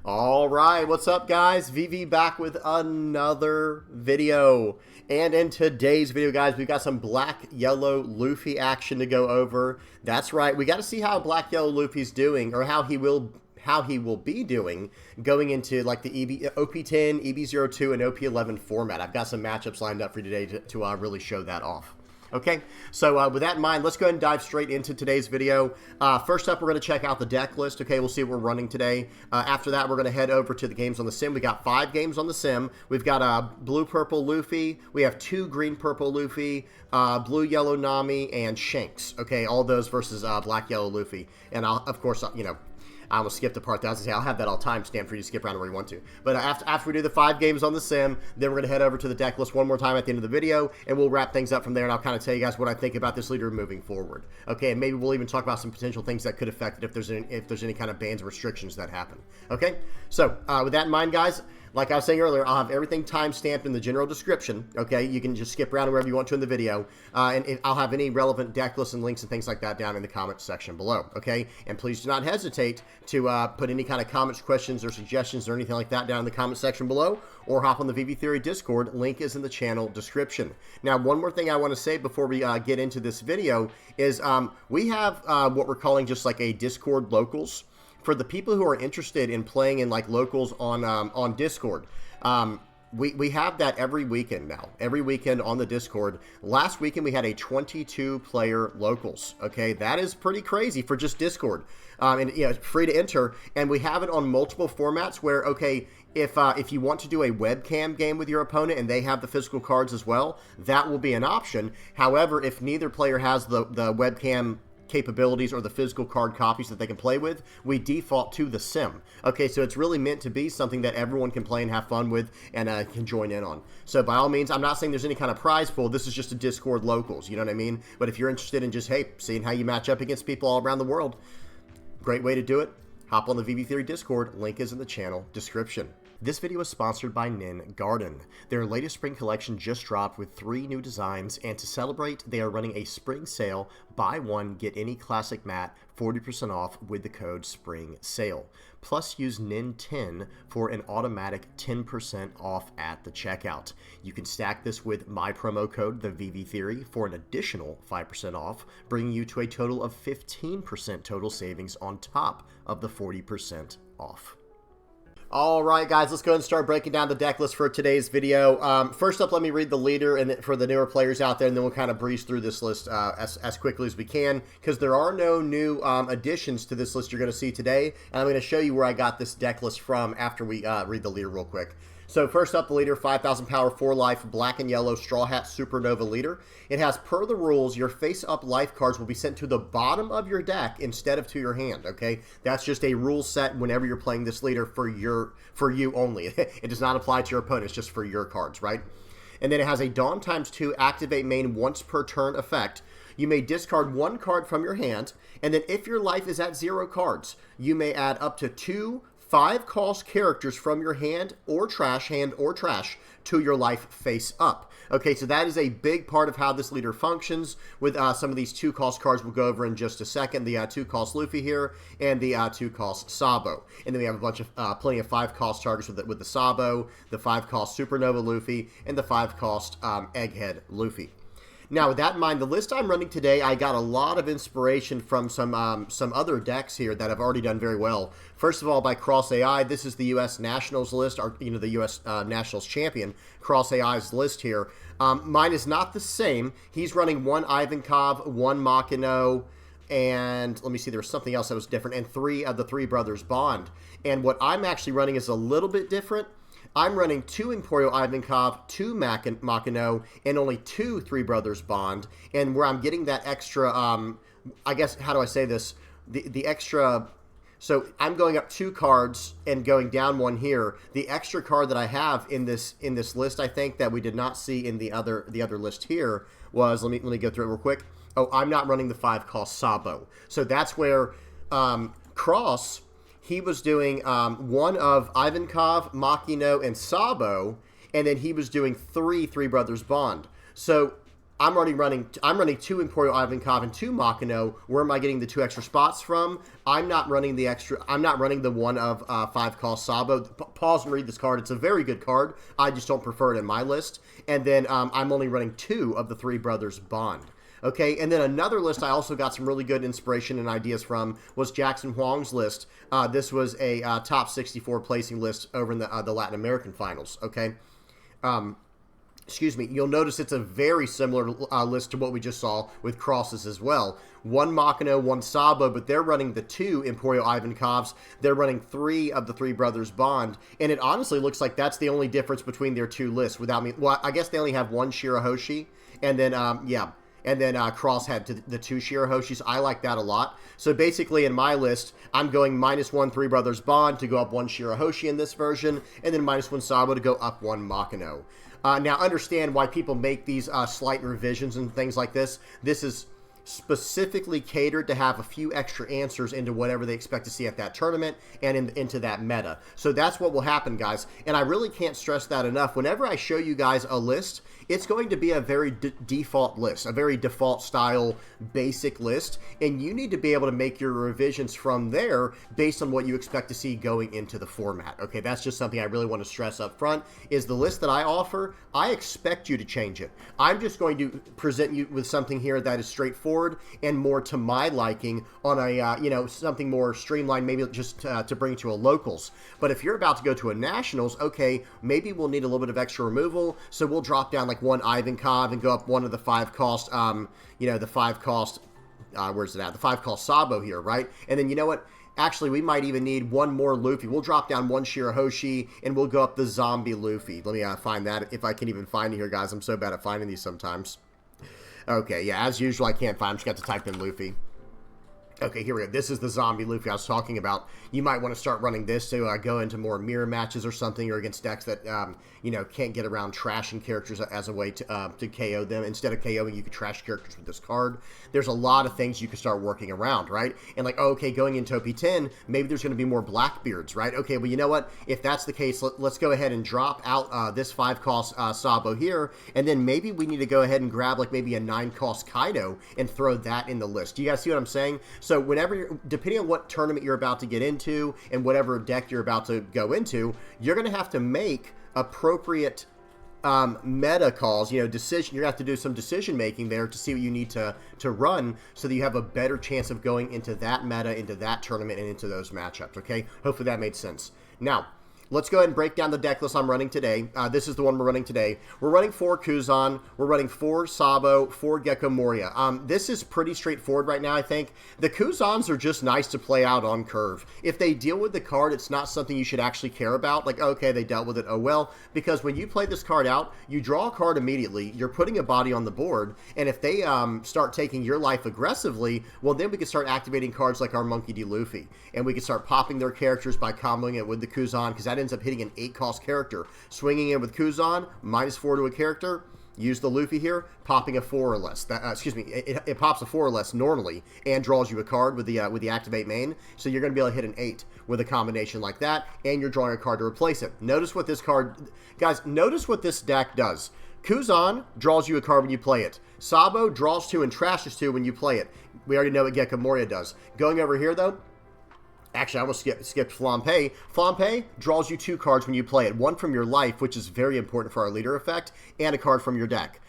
All right, what's up, guys? VV back with another video. And in today's video, guys, we've got some black yellow Luffy action to go over. That's right, we got to see how black yellow Luffy's doing, or how he will be doing going into like the OP10, EB02, and OP11 format. I've got some matchups lined up for you today to really show that off. Okay, so with that in mind, let's go ahead and dive straight into today's video. First up, we're going to check out the deck list. Okay, we'll see what we're running today. After that, we're going to head over to the games on the sim. We got 5 games on the sim. We've got blue-purple Luffy. We have 2 green-purple Luffy, blue-yellow Nami, and Shanks. Okay, all those versus black-yellow Luffy. And of course, I almost skipped a part that I was going to say, I'll have that all timestamped for you to skip around where you want to. But after we do the 5 games on the sim, then we're going to head over to the deck list one more time at the end of the video, and we'll wrap things up from there, and I'll kind of tell you guys what I think about this leader moving forward. Okay, and maybe we'll even talk about some potential things that could affect it if there's any kind of bans or restrictions that happen. Okay, so with that in mind, guys, like I was saying earlier, I'll have everything time-stamped in the general description, okay? You can just skip around wherever you want to in the video, and I'll have any relevant deck lists and links and things like that down in the comments section below, okay? And please do not hesitate to put any kind of comments, questions, or suggestions or anything like that down in the comment section below, or hop on the VV Theory Discord. Link is in the channel description. Now, one more thing I want to say before we get into this video is we have what we're calling just like a Discord locals. For the people who are interested in playing in like locals on Discord, we have that every weekend now. Every weekend on the Discord. Last weekend we had a 22-player locals. Okay, that is pretty crazy for just Discord, and it's free to enter. And we have it on multiple formats where, okay, if you want to do a webcam game with your opponent and they have the physical cards as well, that will be an option. However, if neither player has the webcam capabilities or the physical card copies that they can play with, we default to the sim. Okay, so it's really meant to be something that everyone can play and have fun with and can join in on. So by all means, I'm not saying there's any kind of prize pool. This is just a Discord locals, you know what I mean? But if you're interested in just, hey, seeing how you match up against people all around the world, great way to do it. Hop on the VV Theory Discord. Link is in the channel description. This video is sponsored by Nin Garden. Their latest spring collection just dropped with 3 new designs, and to celebrate, they are running a spring sale. Buy one, get any classic mat 40% off with the code SPRING SALE. Plus, use NIN10 for an automatic 10% off at the checkout. You can stack this with my promo code, the VV Theory, for an additional 5% off, bringing you to a total of 15% total savings on top of the 40% off. All right, guys, let's go ahead and start breaking down the deck list for today's video. First up, let me read the leader and for the newer players out there, and then we'll kind of breeze through this list as quickly as we can, because there are no new additions to this list you're going to see today, and I'm going to show you where I got this deck list from after we read the leader real quick. So first up, the leader, 5,000 power, 4 life, black and yellow, Straw Hat Supernova leader. It has, per the rules, your face-up life cards will be sent to the bottom of your deck instead of to your hand, okay? That's just a rule set whenever you're playing this leader for you only. It does not apply to your opponent, it's just for your cards, right? And then it has a Dawn ×2 activate main once per turn effect. You may discard 1 card from your hand, and then if your life is at 0 cards, you may add up to 2 5-cost characters from your hand or trash to your life face up. Okay, so that is a big part of how this leader functions with some of these 2-cost cards we'll go over in just a second. The 2-cost Luffy here and the 2-cost Sabo. And then we have a bunch of plenty of 5-cost targets with the Sabo, the 5-cost Supernova Luffy, and the 5-cost Egghead Luffy. Now, with that in mind, the list I'm running today, I got a lot of inspiration from some other decks here that have already done very well. First of all, by Cross AI, this is the U.S. Nationals list, or the U.S. Nationals champion, Cross AI's list here. Mine is not the same. He's running 1 Ivankov, 1 Makino, and let me see, there was something else that was different, and 3 of the 3 Brothers Bond. And what I'm actually running is a little bit different. I'm running 2 Emporio Ivankov, 2 Makino, and only 2 3 Brothers Bond. And where I'm getting that extra, I guess, how do I say this? The extra, so I'm going up 2 cards and going down 1 here. The extra card that I have in this list, I think, that we did not see in the other list here was, let me go through it real quick. Oh, I'm not running the 5-cost Sabo. So that's where Cross, he was doing 1 of Ivankov, Makino, and Sabo, and then he was doing 3 Brothers Bond. So I'm running 2 Emporio Ivankov and 2 Makino. Where am I getting the 2 extra spots from? I'm not running the one of 5 cost Sabo. Pause and read this card. It's a very good card. I just don't prefer it in my list. And then I'm only running 2 of the 3 brothers Bond. Okay, and then another list I also got some really good inspiration and ideas from was Jackson Huang's list. This was a top 64 placing list over in the Latin American finals. Okay, excuse me. You'll notice it's a very similar list to what we just saw with crosses as well. 1 Makino, 1 Sabo, but they're running the 2 Emporio Ivankovs. They're running 3 of the 3 brothers Bond, and it honestly looks like that's the only difference between their 2 lists. Without me, well, I guess they only have 1 Shirahoshi, and then yeah. And then Cross had the 2 Shirahoshis. I like that a lot. So basically in my list, I'm going -1 3 Brothers Bond to go up 1 Shirahoshi in this version, and then -1 Sabo to go up 1 Makino. Now understand why people make these slight revisions and things like this. This is specifically catered to have a few extra answers into whatever they expect to see at that tournament and into that meta. So that's what will happen, guys. And I really can't stress that enough. Whenever I show you guys a list, it's going to be a very default list, a very default style basic list, and you need to be able to make your revisions from there based on what you expect to see going into the format. Okay, that's just something I really want to stress up front, is the list that I offer, I expect you to change it. I'm just going to present you with something here that is straightforward and more to my liking on a, you know, something more streamlined, maybe just to bring to a locals. But if you're about to go to a nationals, okay, maybe we'll need a little bit of extra removal, so we'll drop down like 1 Ivankov and go up 1 of the 5 cost, you know, the 5 cost, where's it at? The 5 cost Sabo here, right? And then you know what? Actually, we might even need 1 more Luffy. We'll drop down 1 Shirahoshi, and we'll go up the zombie Luffy. Let me find that, if I can even find it here, guys. I'm so bad at finding these sometimes. Okay, yeah, as usual, I can't find. I'm just got to type in Luffy. Okay, here we go. This is the zombie Luffy I was talking about. You might want to start running this to go into more mirror matches or something, or against decks that, you know, can't get around trashing characters as a way to KO them. Instead of KOing, you could trash characters with this card. There's a lot of things you can start working around, right? And like, okay, going into OP10, maybe there's going to be more Blackbeards, right? Okay, well, you know what? If that's the case, let's go ahead and drop out this 5 cost Sabo here, and then maybe we need to go ahead and grab like maybe a 9 cost Kaido and throw that in the list. Do you guys see what I'm saying? So whenever depending on what tournament you're about to get into and whatever deck you're about to go into, you're going to have to make appropriate meta calls, you know, you're going to have to do some decision making there to see what you need to run so that you have a better chance of going into that meta, into that tournament, and into those matchups, okay? Hopefully that made sense. Now, let's go ahead and break down the deck list I'm running today. This is the one we're running today. We're running 4 Kuzan. We're running 4 Sabo, 4 Gecko Moria. This is pretty straightforward right now, I think. The Kuzans are just nice to play out on curve. If they deal with the card, it's not something you should actually care about. Like, okay, they dealt with it, oh well. Because when you play this card out, you draw a card immediately. You're putting a body on the board. And if they start taking your life aggressively, well, then we can start activating cards like our Monkey D. Luffy. And we can start popping their characters by comboing it with the Kuzan, because that ends up hitting an 8 cost character. Swinging in with Kuzan, -4 to a character. Use the Luffy here, popping a 4 or less. Excuse me, it pops a 4 or less normally and draws you a card with the activate main. So you're going to be able to hit an 8 with a combination like that, and you're drawing a card to replace it. Notice what this card, guys. Notice what this deck does. Kuzan draws you a card when you play it. Sabo draws 2 and trashes 2 when you play it. We already know what Gecko Moria does. Going over here though. Actually, I almost skipped Flampe. Flampe draws you 2 cards when you play it. 1 from your life, which is very important for our leader effect, and a card from your deck.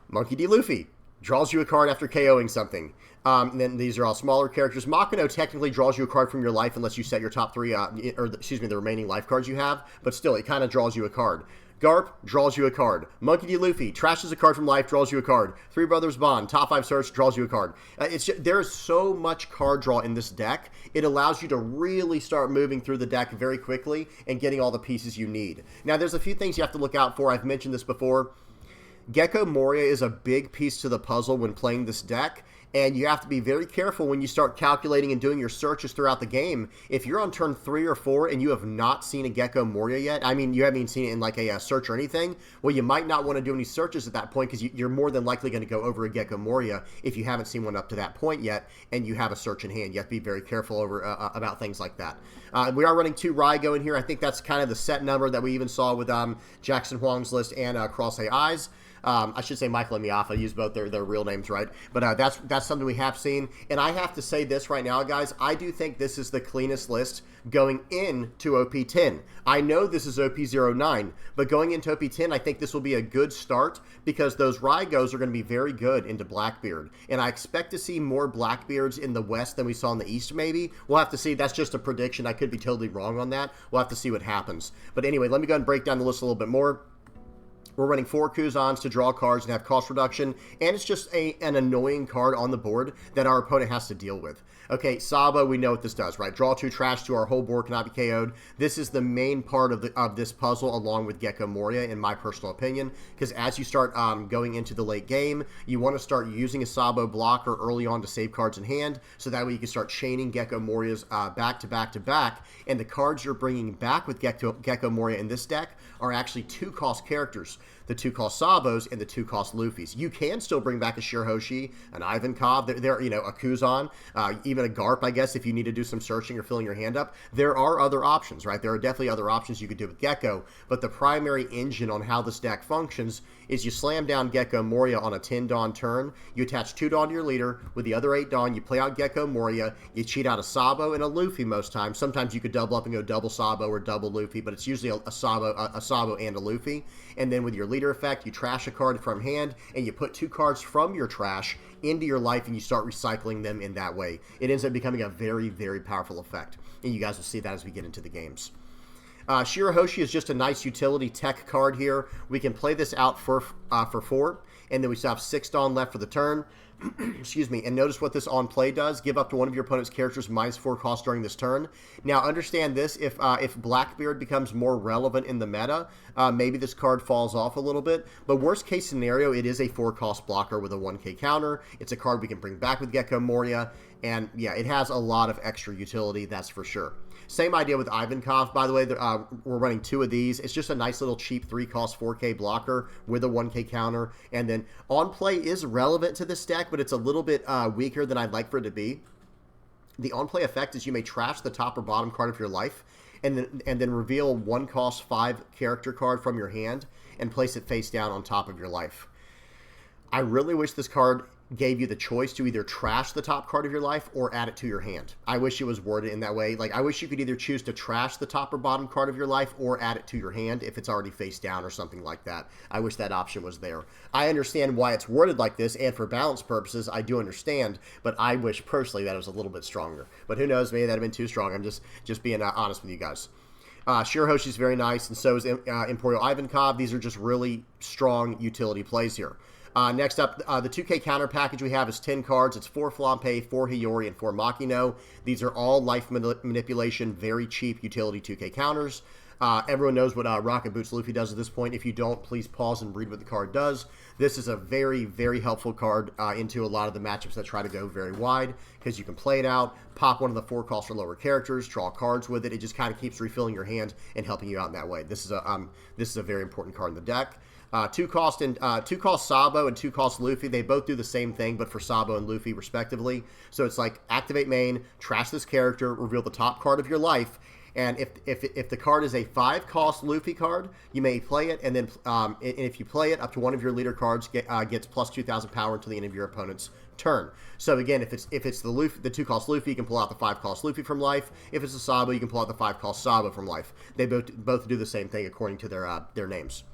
Monkey D. Luffy draws you a card after KOing something. And then these are all smaller characters. Makino technically draws you a card from your life unless you set your top 3, the remaining life cards you have. But still, it kind of draws you a card. Garp draws you a card. Monkey D. Luffy trashes a card from life, draws you a card. 3 Brothers Bond, top 5 search, draws you a card. There is so much card draw in this deck. It allows you to really start moving through the deck very quickly and getting all the pieces you need. Now, there's a few things you have to look out for. I've mentioned this before. Gecko Moria is a big piece to the puzzle when playing this deck. And you have to be very careful when you start calculating and doing your searches throughout the game. If you're on turn 3 or 4 and you have not seen a Gecko Moria yet, I mean, you haven't even seen it in like a search or anything, well, you might not want to do any searches at that point because you're more than likely going to go over a Gecko Moria if you haven't seen one up to that point yet and you have a search in hand. You have to be very careful about things like that. We are running 2 Raigo in here. I think that's kind of the set number that we even saw with Jackson Huang's list and Cross AI's. I should say Michael and Miafa. Use both their real names, right? But that's something we have seen. And I have to say this right now, guys. I do think this is the cleanest list going into OP10. I know this is OP09, but going into OP10, I think this will be a good start because those Rygos are going to be very good into Blackbeard. And I expect to see more Blackbeards in the West than we saw in the East, maybe. We'll have to see. That's just a prediction. I could be totally wrong on that. We'll have to see what happens. But anyway, let me go ahead and break down the list a little bit more. We're running 4 Kuzans to draw cards and have cost reduction, and it's just an annoying card on the board that our opponent has to deal with. Okay, Sabo, we know what this does, right? Draw 2 trash to our whole board, cannot be KO'd. This is the main part of this puzzle, along with Gecko Moria, in my personal opinion, because as you start going into the late game, you want to start using a Sabo blocker early on to save cards in hand, so that way you can start chaining Gecko Morias back to back to back, and the cards you're bringing back with Gecko Moria in this deck are actually 2-cost characters. The 2-cost Sabos and the 2-cost Luffys. You can still bring back a Shirahoshi, an Ivankov, there, you know, a Kuzan, even a Garp, I guess, if you need to do some searching or filling your hand up. There are other options, right? There are definitely other options you could do with Gecko, but the primary engine on how this deck functions is you slam down Gecko Moria on a 10 Dawn turn, you attach 2 Dawn to your leader, with the other 8 Dawn, you play out Gecko Moria, you cheat out a Sabo and a Luffy most times. Sometimes you could double up and go double Sabo or double Luffy, but it's usually a Sabo and a Luffy. And then with your leader effect, you trash a card from hand, and you put 2 cards from your trash into your life, and you start recycling them in that way. It ends up becoming a very, very powerful effect, and you guys will see that as we get into the games. Shirahoshi is just a nice utility tech card here. We can play this out for 4, and then we still have 6 Dawn left for the turn. Excuse me, and notice what this on play does. Give up to one of your opponent's characters -4 cost during this turn. Now, understand this, if Blackbeard becomes more relevant in the meta, maybe this card falls off a little bit, but worst case scenario, it is a 4-cost blocker with a 1k counter. It's a card we can bring back with Gecko Moria, and yeah, it has a lot of extra utility, that's for sure. Same idea with Ivankov, by the way. We're running 2 of these. It's just a nice little cheap 3-cost 4k blocker with a 1k counter. And then on play is relevant to this deck, but it's a little bit weaker than I'd like for it to be. The on play effect is you may trash the top or bottom card of your life and then reveal 1-cost 5 character card from your hand and place it face down on top of your life. I really wish this card gave you the choice to either trash the top card of your life or add it to your hand. I wish it was worded in that way. Like, I wish you could either choose to trash the top or bottom card of your life or add it to your hand if it's already face down or something like that. I wish that option was there. I understand why it's worded like this, and for balance purposes, I do understand, but I wish personally that it was a little bit stronger. But who knows, maybe that would have been too strong. I'm just being honest with you guys. Shirahoshi is very nice, and so is Imperial Ivankov. These are just really strong utility plays here. Next up, the 2K counter package we have is 10 cards. It's 4 Flampe, 4 Hiyori, and 4 Makino. These are all life manipulation, very cheap utility 2K counters. Everyone knows what Rocket Boots Luffy does at this point. If you don't, please pause and read what the card does. This is a very, very helpful card into a lot of the matchups that try to go very wide, because you can play it out, pop one of the 4-cost or lower characters, draw cards with it. It just kind of keeps refilling your hand and helping you out in that way. This is a very important card in the deck. 2-cost Sabo and 2-cost Luffy, they both do the same thing, but for Sabo and Luffy respectively. So it's like activate main, trash this character, reveal the top card of your life, and if the card is a 5-cost Luffy card, you may play it, and then and if you play it, up to one of your leader cards gets plus 2,000 power until the end of your opponent's turn. So again, if it's the 2-cost Luffy, you can pull out the 5-cost Luffy from life. If it's a Sabo, you can pull out the 5-cost Sabo from life. They both do the same thing according to their names.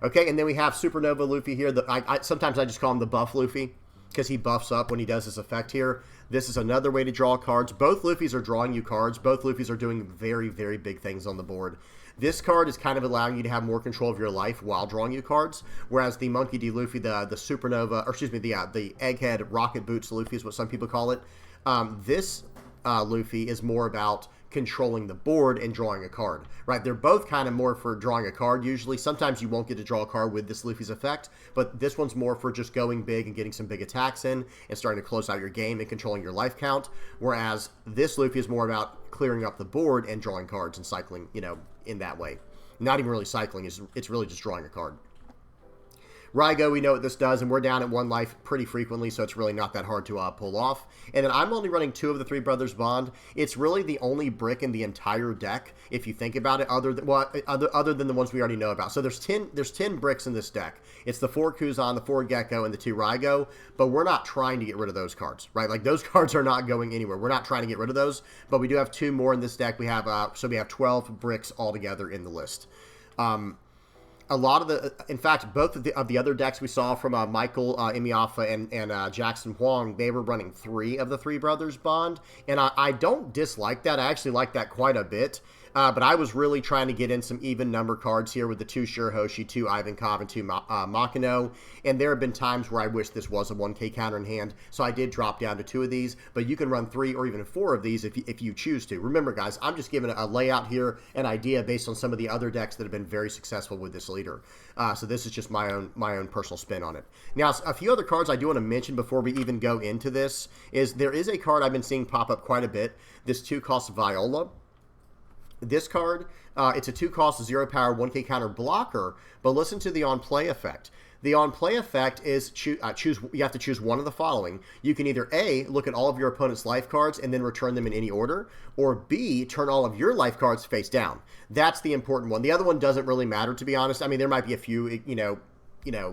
Okay, and then we have Supernova Luffy here. Sometimes I just call him the buff Luffy because he buffs up when he does this effect here. This is another way to draw cards. Both Luffys are drawing you cards. Both Luffys are doing very, very big things on the board. This card is kind of allowing you to have more control of your life while drawing you cards, whereas the Monkey D. Luffy, the Supernova, or excuse me, the Egghead Rocket Boots Luffy is what some people call it. This Luffy is more about controlling the board and drawing a card, right? They're both kind of more for drawing a card usually. Sometimes you won't get to draw a card with this Luffy's effect, but this one's more for just going big and getting some big attacks in and starting to close out your game and controlling your life count, whereas this Luffy is more about clearing up the board and drawing cards and cycling, in that way. Not even really cycling, it's really just drawing a card. Raigo, we know what this does, and we're down at 1 life pretty frequently, so it's really not that hard to pull off. And then I'm only running 2 of the 3 Brothers Bond. It's really the only brick in the entire deck, if you think about it, other than the ones we already know about. So there's 10 bricks in this deck. It's the 4 Kuzan, the 4 Gecko, and the 2 Raigo, but we're not trying to get rid of those cards, right? Like, those cards are not going anywhere. We're not trying to get rid of those, but we do have 2 more in this deck. We have so we have 12 bricks altogether in the list. A lot of the, in fact, both of the other decks we saw from Michael Imiafa and Jackson Huang, they were running 3 of the 3 Brothers Bond, and I don't dislike that. I actually like that quite a bit. But I was really trying to get in some even number cards here with the 2 Shirahoshi, 2 Ivankov, and 2 Makino. And there have been times where I wish this was a 1K counter in hand, so I did drop down to 2 of these. But you can run 3 or even 4 of these if you choose to. Remember, guys, I'm just giving a layout here, an idea based on some of the other decks that have been very successful with this leader. So this is just my own personal spin on it. Now, a few other cards I do want to mention before we even go into this is there is a card I've been seeing pop up quite a bit. This 2-cost Viola. This card, it's a 2-cost, 0 power, 1K counter blocker, but listen to the on-play effect. The on-play effect is you have to choose one of the following. You can either A, look at all of your opponent's life cards and then return them in any order, or B, turn all of your life cards face down. That's the important one. The other one doesn't really matter, to be honest. I mean, there might be a few,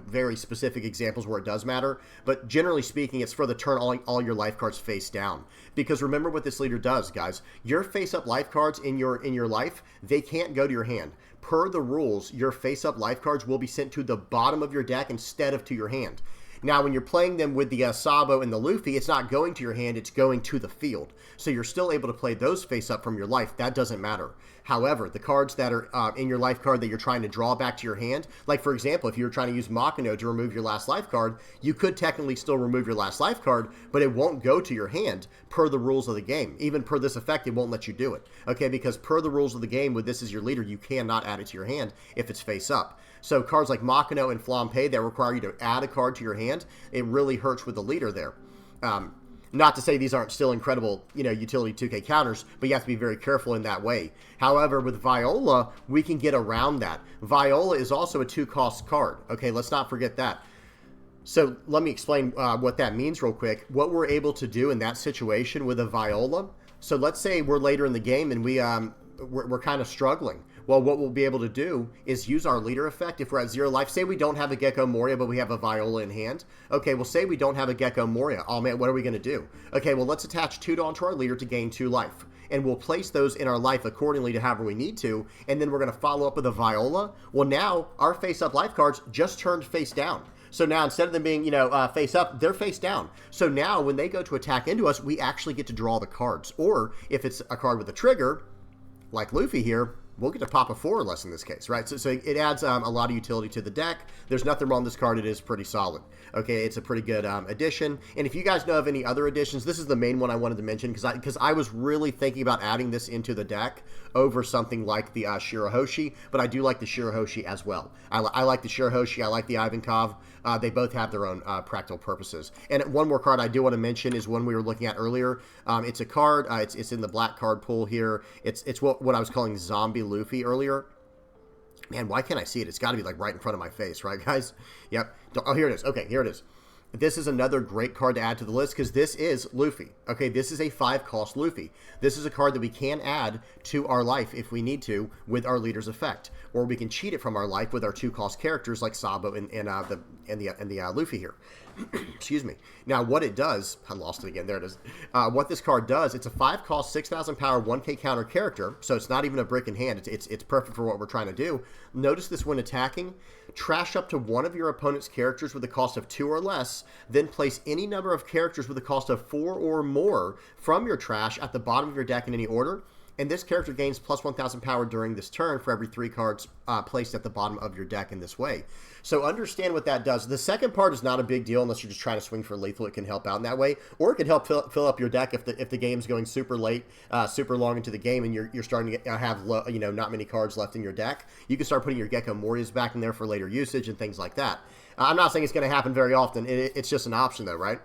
very specific examples where it does matter, but generally speaking, it's for the turn all your life cards face down. Because remember what this leader does, guys. Your face-up life cards in your life, they can't go to your hand. Per the rules, your face-up life cards will be sent to the bottom of your deck instead of to your hand. Now, when you're playing them with the Sabo and the Luffy, it's not going to your hand, it's going to the field. So you're still able to play those face up from your life. That doesn't matter. However, the cards that are in your life card that you're trying to draw back to your hand, like for example, if you were trying to use Makino to remove your last life card, you could technically still remove your last life card, but it won't go to your hand per the rules of the game. Even per this effect, it won't let you do it. Okay, because per the rules of the game, with this as your leader, you cannot add it to your hand if it's face up. So cards like Makino and Flampe that require you to add a card to your hand, it really hurts with the leader there. Not to say these aren't still incredible, utility 2K counters, but you have to be very careful in that way. However, with Viola, we can get around that. Viola is also a 2-cost card. Okay, let's not forget that. So let me explain what that means real quick. What we're able to do in that situation with a Viola. So let's say we're later in the game and we're kind of struggling. Well, what we'll be able to do is use our leader effect if we're at 0 life. Say we don't have a Gecko Moria, but we have a Viola in hand. Okay, well, say we don't have a Gecko Moria. Oh, man, what are we going to do? Okay, well, let's attach 2 onto our leader to gain 2 life. And we'll place those in our life accordingly to however we need to. And then we're going to follow up with a Viola. Well, now our face-up life cards just turned face down. So now instead of them being, face up, they're face down. So now when they go to attack into us, we actually get to draw the cards. Or if it's a card with a trigger, like Luffy here, we'll get to pop a 4 or less in this case, right? So it adds a lot of utility to the deck. There's nothing wrong with this card. It is pretty solid. Okay, it's a pretty good addition. And if you guys know of any other additions, this is the main one I wanted to mention because I was really thinking about adding this into the deck over something like the Shirahoshi, but I do like the Shirahoshi as well. I like the Shirahoshi. I like the Ivankov. They both have their own practical purposes. And one more card I do want to mention is one we were looking at earlier. It's a card. It's in the black card pool here. It's what I was calling Zombie Luffy earlier. Man, why can't I see it? It's got to be like right in front of my face, right, guys? Yep. Oh, here it is. Okay, here it is. This is another great card to add to the list because this is Luffy. Okay, this is a 5-cost Luffy. This is a card that we can add to our life if we need to with our leader's effect, or we can cheat it from our life with our 2-cost characters like Sabo and the Luffy here. Excuse me. Now, what it does, I lost it again. There it is. What this card does, it's a 5-cost, 6,000 power, 1K counter character, so it's not even a brick in hand. It's perfect for what we're trying to do. Notice this when attacking. Trash up to one of your opponent's characters with a cost of 2 or less, then place any number of characters with a cost of 4 or more from your trash at the bottom of your deck in any order. And this character gains plus 1,000 power during this turn for every 3 cards placed at the bottom of your deck in this way. So understand what that does. The second part is not a big deal unless you're just trying to swing for lethal. It can help out in that way. Or it can help fill up your deck if the game's going super late, super long into the game, and you're starting to have not many cards left in your deck. You can start putting your Gecko Morias back in there for later usage and things like that. I'm not saying it's going to happen very often. It's just an option though, right?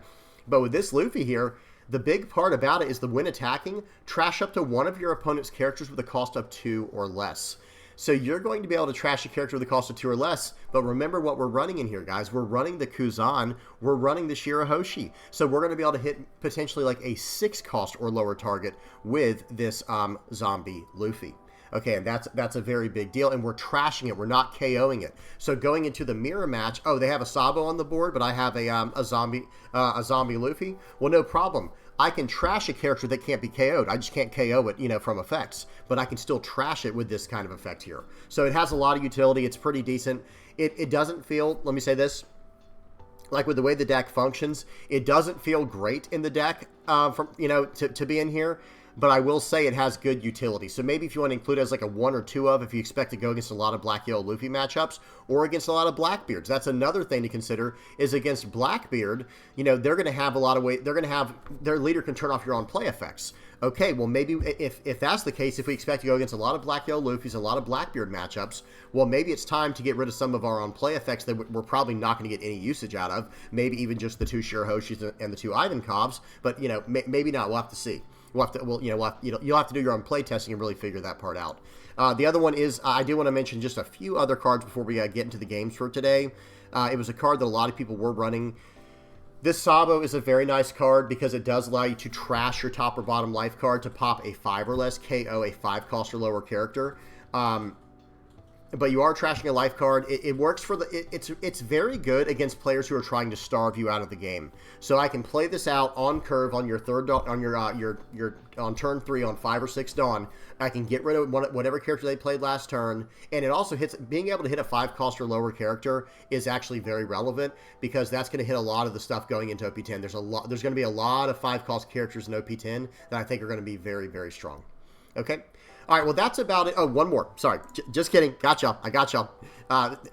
But with this Luffy here, the big part about it is when attacking, trash up to one of your opponent's characters with a cost of 2 or less. So you're going to be able to trash a character with a cost of 2 or less, but remember what we're running in here, guys. We're running the Kuzan, we're running the Shirahoshi. So we're going to be able to hit potentially like a 6 cost or lower target with this zombie Luffy. Okay, and that's a very big deal, and we're trashing it. We're not KOing it. So going into the mirror match, oh, they have a Sabo on the board, but I have a zombie Luffy. Well, no problem. I can trash a character that can't be KO'd. I just can't KO it, you know, from effects, but I can still trash it with this kind of effect here. So it has a lot of utility. It's pretty decent. It doesn't feel, let me say this, like with the way the deck functions, it doesn't feel great in the deck to be in here. But I will say it has good utility. So maybe if you want to include it as like a 1 or 2 of, if you expect to go against a lot of Black Yellow Luffy matchups, or against a lot of Blackbeards. That's another thing to consider, is against Blackbeard, you know, they're going to have a lot of weight. They're going to have, their leader can turn off your own play effects. Okay, well, maybe if that's the case, if we expect to go against a lot of Black Yellow Luffys, a lot of Blackbeard matchups, well, maybe it's time to get rid of some of our own play effects that we're probably not going to get any usage out of. Maybe even just the 2 Shirahoshis and the 2 Ivankovs, but, you know, maybe not. We'll have to see. You'll have to do your own play testing and really figure that part out. The other one is, I do want to mention just a few other cards before we get into the games for today. It was a card that a lot of people were running. This Sabo is a very nice card because it does allow you to trash your top or bottom life card to pop a 5 or less, KO a 5 cost or lower character. But you are trashing a life card. It works for it's very good against players who are trying to starve you out of the game. So I can play this out on curve on your third dawn, on your on turn 3 on 5 or 6 dawn. I can get rid of whatever character they played last turn, and it also hits. Being able to hit a 5 cost or lower character is actually very relevant because that's going to hit a lot of the stuff going into OP10. There's going to be a lot of 5 cost characters in OP10 that I think are going to be very, very strong. Okay. All right, well, that's about it. Oh, one more. Sorry. Just kidding. Gotcha. I gotcha.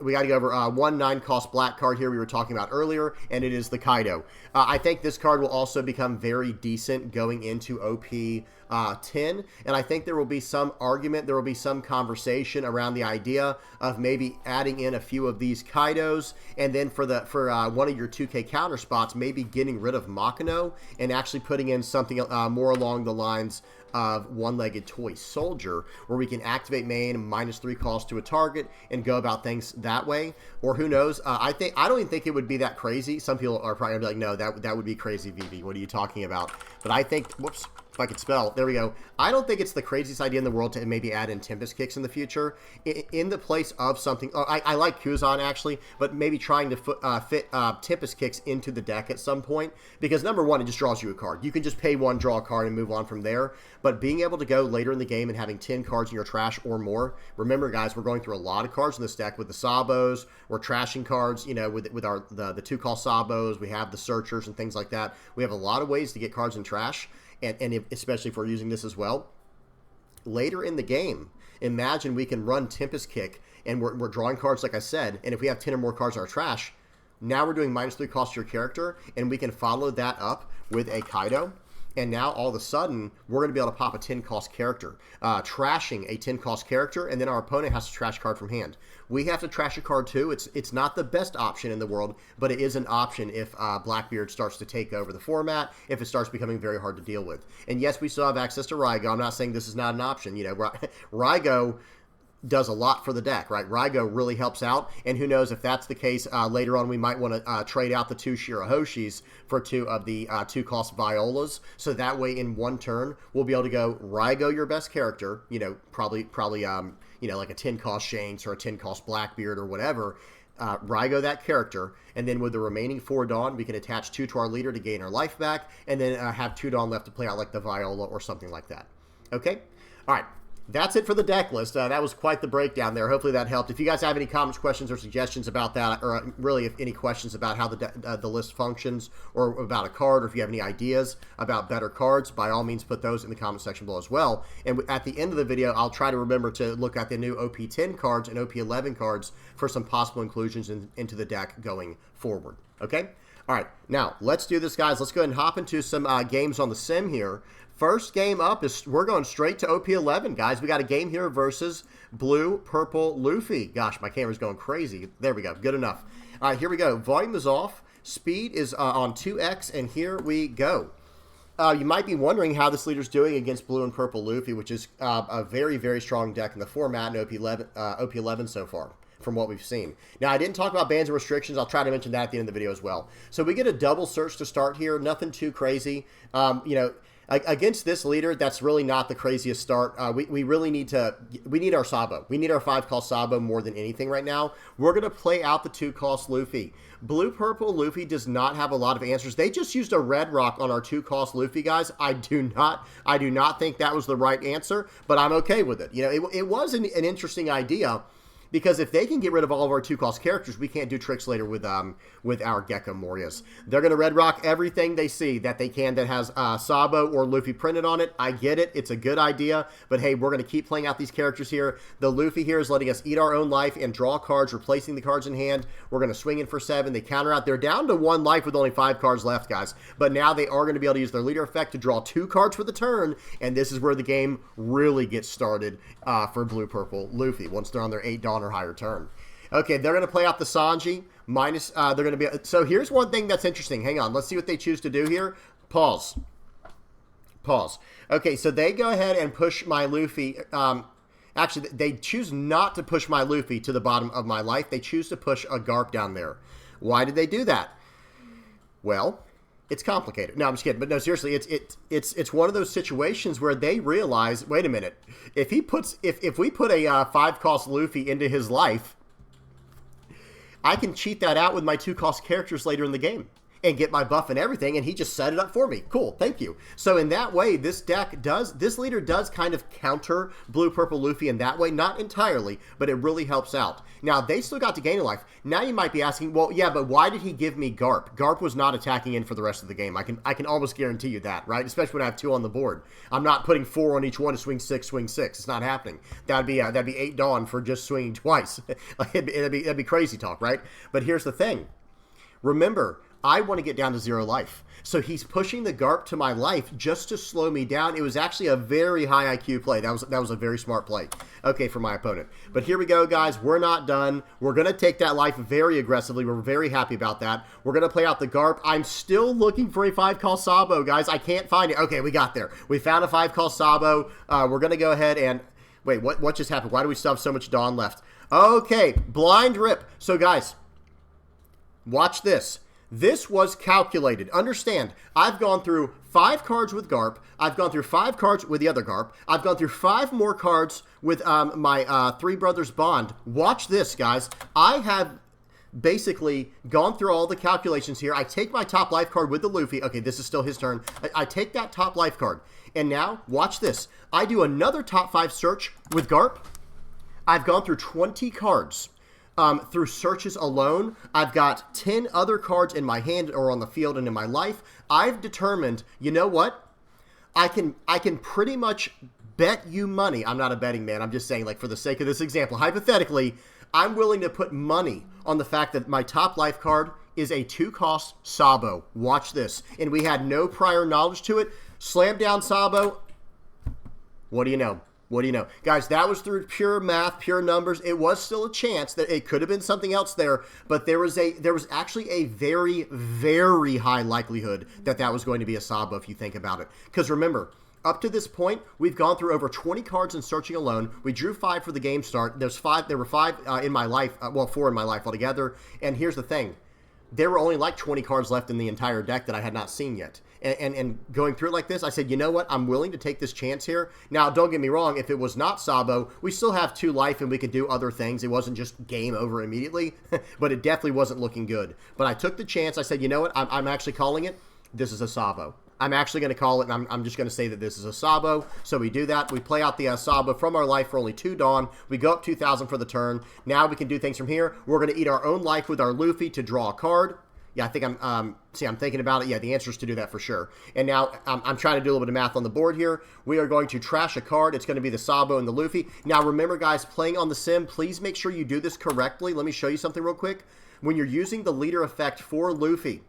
We got to go over one 9-cost black card here we were talking about earlier, and it is the Kaido. I think this card will also become very decent going into OP 10, and I think there will be some argument, there will be some conversation around the idea of maybe adding in a few of these Kaidos, and then for one of your 2K counter spots, maybe getting rid of Makino and actually putting in something more along the lines of one-legged toy soldier, where we can activate main -3 cost to a target and go about things that way. Or who knows? I don't even think it would be that crazy. Some people are probably gonna be like, no, that would be crazy, Vivi. What are you talking about? But I think, whoops, if I could spell, there we go. I don't think it's the craziest idea in the world to maybe add in Tempest Kicks in the future in the place of something. Oh, I like Kuzan actually, but maybe trying to fit Tempest Kicks into the deck at some point, because number one, it just draws you a card. You can just pay 1, draw a card, and move on from there. But being able to go later in the game and having 10 cards in your trash or more. Remember, guys, we're going through a lot of cards in this deck with the Sabos. We're trashing cards, you know, with the 2-cost Sabos. We have the Searchers and things like that. We have a lot of ways to get cards in trash. And especially if we're using this as well. Later in the game, imagine we can run Tempest Kick, and we're drawing cards, like I said, and if we have 10 or more cards in our trash, now we're doing -3 cost to your character, and we can follow that up with a Kaido. And now, all of a sudden, we're going to be able to pop a 10-cost character, trashing a 10-cost character, and then our opponent has to trash a card from hand. We have to trash a card, too. It's not the best option in the world, but it is an option if Blackbeard starts to take over the format, if it starts becoming very hard to deal with. And yes, we still have access to Raigo. I'm not saying this is not an option. You know, Raigo does a lot for the deck, right? Raigo really helps out, and who knows if that's the case, later on we might want to trade out the 2 Shirahoshis for 2 of the 2-cost Violas, so that way in one turn we'll be able to go Raigo your best character, you know, probably you know, like a 10-cost Shanks or a 10-cost Blackbeard or whatever, Raigo that character, and then with the remaining 4 Dawn, we can attach 2 to our leader to gain our life back, and then have 2 Dawn left to play out like the Viola or something like that. Okay? All right. That's it for the deck list. That was quite the breakdown there. Hopefully that helped. If you guys have any comments, questions, or suggestions about that, or really if any questions about how the list functions, or about a card, or if you have any ideas about better cards, by all means put those in the comment section below as well. And at the end of the video, I'll try to remember to look at the new OP10 cards and OP11 cards for some possible inclusions into the deck going forward. Okay? All right. Now, let's do this, guys. Let's go ahead and hop into some games on the sim here. First game up is, we're going straight to OP11, guys. We got a game here versus Blue Purple Luffy. Gosh, my camera's going crazy. There we go. Good enough. All right, here we go. Volume is off. Speed is on 2x, and here we go. You might be wondering how this leader's doing against blue and purple Luffy, which is a very, very strong deck in the format in OP11 so far, from what we've seen. Now, I didn't talk about bans and restrictions. I'll try to mention that at the end of the video as well. So we get a double search to start here. Nothing too crazy. You know, against this leader, that's really not the craziest start. We really need our Sabo. We need our 5-cost Sabo more than anything right now. We're going to play out the 2-cost Luffy. Blue-purple Luffy does not have a lot of answers. They just used a red rock on our 2-cost Luffy, guys. I do not think that was the right answer, but I'm okay with it. You know, it was an interesting idea. Because if they can get rid of all of our 2-cost characters, we can't do tricks later with our Gecko Morias. They're going to red rock everything they see that they can that has Sabo or Luffy printed on it. I get it. It's a good idea. But hey, we're going to keep playing out these characters here. The Luffy here is letting us eat our own life and draw cards, replacing the cards in hand. We're going to swing in for 7. They counter out. They're down to 1 life with only 5 cards left, guys. But now they are going to be able to use their leader effect to draw 2 cards for the turn. And this is where the game really gets started for blue-purple Luffy once they're on their 8 Dawn or higher turn. Okay, they're going to play out the Sanji. Minus, they're going to be... So here's one thing that's interesting. Hang on. Let's see what they choose to do here. Pause. Pause. Okay, so they go ahead and push my Luffy. Actually, they choose not to push my Luffy to the bottom of my life. They choose to push a Garp down there. Why did they do that? Well... It's complicated. No, I'm just kidding. But no, seriously, it's one of those situations where they realize, wait a minute, if we put a 5-cost Luffy into his life, I can cheat that out with my 2-cost characters later in the game and get my buff and everything, and he just set it up for me. Cool, thank you. So in that way, this leader does kind of counter blue-purple Luffy in that way. Not entirely, but it really helps out. Now, they still got to gain a life. Now you might be asking, well, yeah, but why did he give me Garp? Garp was not attacking in for the rest of the game. I can almost guarantee you that, right? Especially when I have 2 on the board. I'm not putting 4 on each one to swing 6. It's not happening. That'd be 8 Dawn for just swinging twice. That'd be crazy talk, right? But here's the thing. Remember, I want to get down to 0 life. So he's pushing the Garp to my life just to slow me down. It was actually a very high IQ play. That was a very smart play, okay, for my opponent. But here we go, guys. We're not done. We're going to take that life very aggressively. We're very happy about that. We're going to play out the Garp. I'm still looking for a 5-cost Sabo, guys. I can't find it. Okay, we got there. We found a 5-cost Sabo. We're going to go ahead and... Wait, what just happened? Why do we still have so much Dawn left? Okay, blind rip. So, guys, watch this. This was calculated. Understand, I've gone through 5 cards with Garp. I've gone through 5 cards with the other Garp. I've gone through 5 more cards with my 3 Brothers Bond. Watch this, guys. I have basically gone through all the calculations here. I take my top life card with the Luffy. Okay, this is still his turn. I take that top life card. And now, watch this. I do another top 5 search with Garp. I've gone through 20 cards. Through searches alone, I've got 10 other cards in my hand or on the field and in my life. I've determined, you know what? I can pretty much bet you money. I'm not a betting man. I'm just saying, like, for the sake of this example, hypothetically, I'm willing to put money on the fact that my top life card is a 2-cost Sabo. Watch this. And we had no prior knowledge to it. Slam down Sabo. What do you know? What do you know? Guys, that was through pure math, pure numbers. It was still a chance that it could have been something else there, but there was actually a very, very high likelihood that that was going to be a Sabo if you think about it. Because remember, up to this point, we've gone through over 20 cards in searching alone. We drew 5 for the game start. There were 5 in my life, well, 4 in my life altogether. And here's the thing. There were only like 20 cards left in the entire deck that I had not seen yet. And going through it like this, I said, you know what? I'm willing to take this chance here. Now, don't get me wrong. If it was not Sabo, we still have 2 life and we could do other things. It wasn't just game over immediately, but it definitely wasn't looking good. But I took the chance. I said, you know what? I'm actually calling it. This is a Sabo. I'm actually going to call it, and I'm just going to say that this is a Sabo. So we do that. We play out the Sabo from our life for only 2 Dawn. We go up 2,000 for the turn. Now we can do things from here. We're going to eat our own life with our Luffy to draw a card. Yeah, I think I'm thinking about it. Yeah, the answer is to do that for sure. And now I'm trying to do a little bit of math on the board here. We are going to trash a card. It's going to be the Sabo and the Luffy. Now, remember, guys, playing on the sim, please make sure you do this correctly. Let me show you something real quick. When you're using the leader effect for Luffy,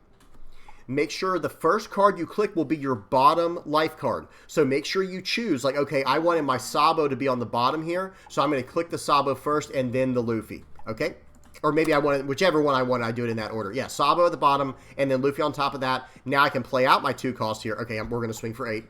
make sure the first card you click will be your bottom life card. So make sure you choose, like, okay, I wanted my Sabo to be on the bottom here, so I'm going to click the Sabo first and then the Luffy. Okay? or maybe I want whichever one I want, I do it in that order. Yeah, Sabo at the bottom, and then Luffy on top of that. Now I can play out my 2 cost here. Okay, we're going to swing for 8.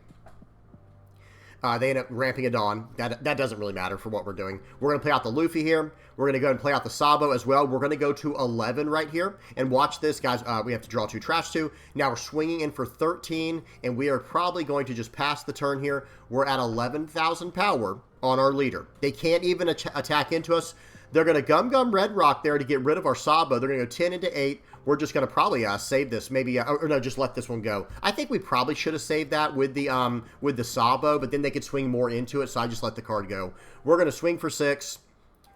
They end up ramping it on. That doesn't really matter for what we're doing. We're going to play out the Luffy here. We're going to go and play out the Sabo as well. We're going to go to 11 right here. And watch this, guys. We have to draw 2, trash 2. Now we're swinging in for 13, and we are probably going to just pass the turn here. We're at 11,000 power on our leader. They can't even attack into us. They're going to Gum Red Rock there to get rid of our Sabo. They're going to go 10 into 8. We're just going to probably save this. Maybe, or no, just let this one go. I think we probably should have saved that with the Sabo, but then they could swing more into it, so I just let the card go. We're going to swing for 6.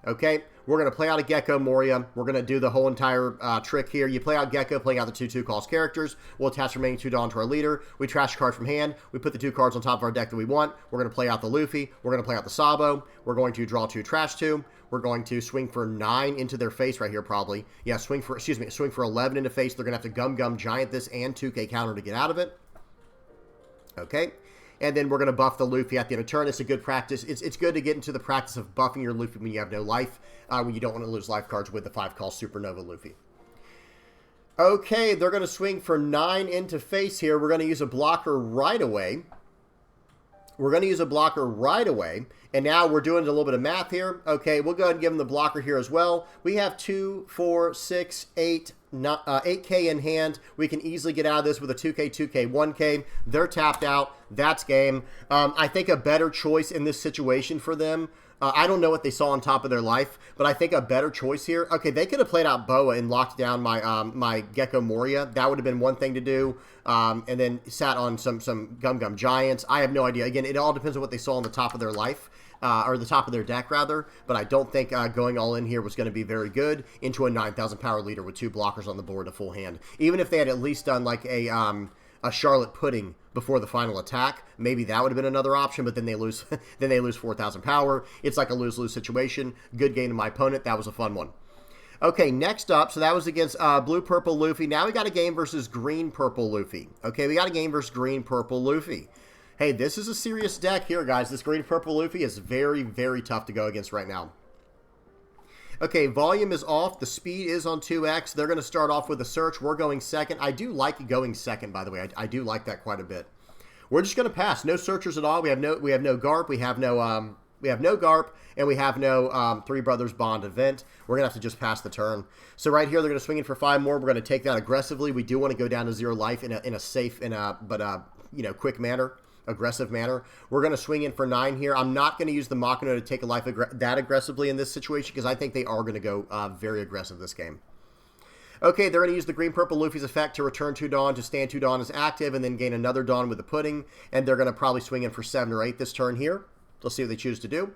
Okay, we're going to play out a Gecko Moria. We're going to do the whole entire trick here. You play out Gecko, playing out the 2/2 cost characters. We'll attach remaining 2 Dawn to our leader. We trash a card from hand. We put the 2 cards on top of our deck that we want. We're going to play out the Luffy. We're going to play out the Sabo. We're going to draw 2, trash 2. We're going to swing for 9 into their face right here, probably. Yeah, swing for 11 into face. They're going to have to Gum Giant this and 2K counter to get out of it. Okay. And then we're going to buff the Luffy at the end of turn. It's a good practice. It's good to get into the practice of buffing your Luffy when you have no life, when you don't want to lose life cards with the 5 call Supernova Luffy. Okay, they're going to swing for 9 into face here. We're going to use a blocker right away. And now we're doing a little bit of math here. Okay, we'll go ahead and give them the blocker here as well. We have 2, 4, 6, 8, 8K in hand. We can easily get out of this with a 2K, 2K, 1K. They're tapped out. That's game. I think a better choice in this situation for them, I don't know what they saw on top of their life, but I think a better choice here. Okay, they could have played out Boa and locked down my my Gecko Moria. That would have been one thing to do. And then sat on some Gum Giants. I have no idea. Again, it all depends on what they saw on the top of their life. Or the top of their deck, rather. But I don't think going all in here was going to be very good into a 9,000 power leader with 2 blockers on the board, a full hand. Even if they had at least done like a Charlotte Pudding before the final attack, maybe that would have been another option. But then they lose, 4,000 power. It's like a lose-lose situation. Good game to my opponent. That was a fun one. Okay, next up, so that was against Blue-Purple Luffy. Now we got a game versus Green-Purple Luffy. Okay, we got a game versus Green-Purple Luffy. Hey, this is a serious deck here, guys. This Green-Purple Luffy is very, very tough to go against right now. Okay, volume is off. The speed is on 2x. They're going to start off with a search. We're going second. I do like going second, by the way. I do like that quite a bit. We're just going to pass. No searchers at all. We have no Garp. We have no Garp, and we have no Three Brothers Bond event. We're going to have to just pass the turn. So right here, they're going to swing in for 5 more. We're going to take that aggressively. We do want to go down to 0 life in a safe, but quick manner. Aggressive manner. We're going to swing in for 9 here. I'm not going to use the Makino to take a life that aggressively in this situation because I think they are going to go very aggressive this game. Okay, they're going to use the Green-Purple Luffy's effect to return 2 Dawn, to stand 2 Dawn as active, and then gain another Dawn with the Pudding, and they're going to probably swing in for 7 or 8 this turn here. Let's see what they choose to do.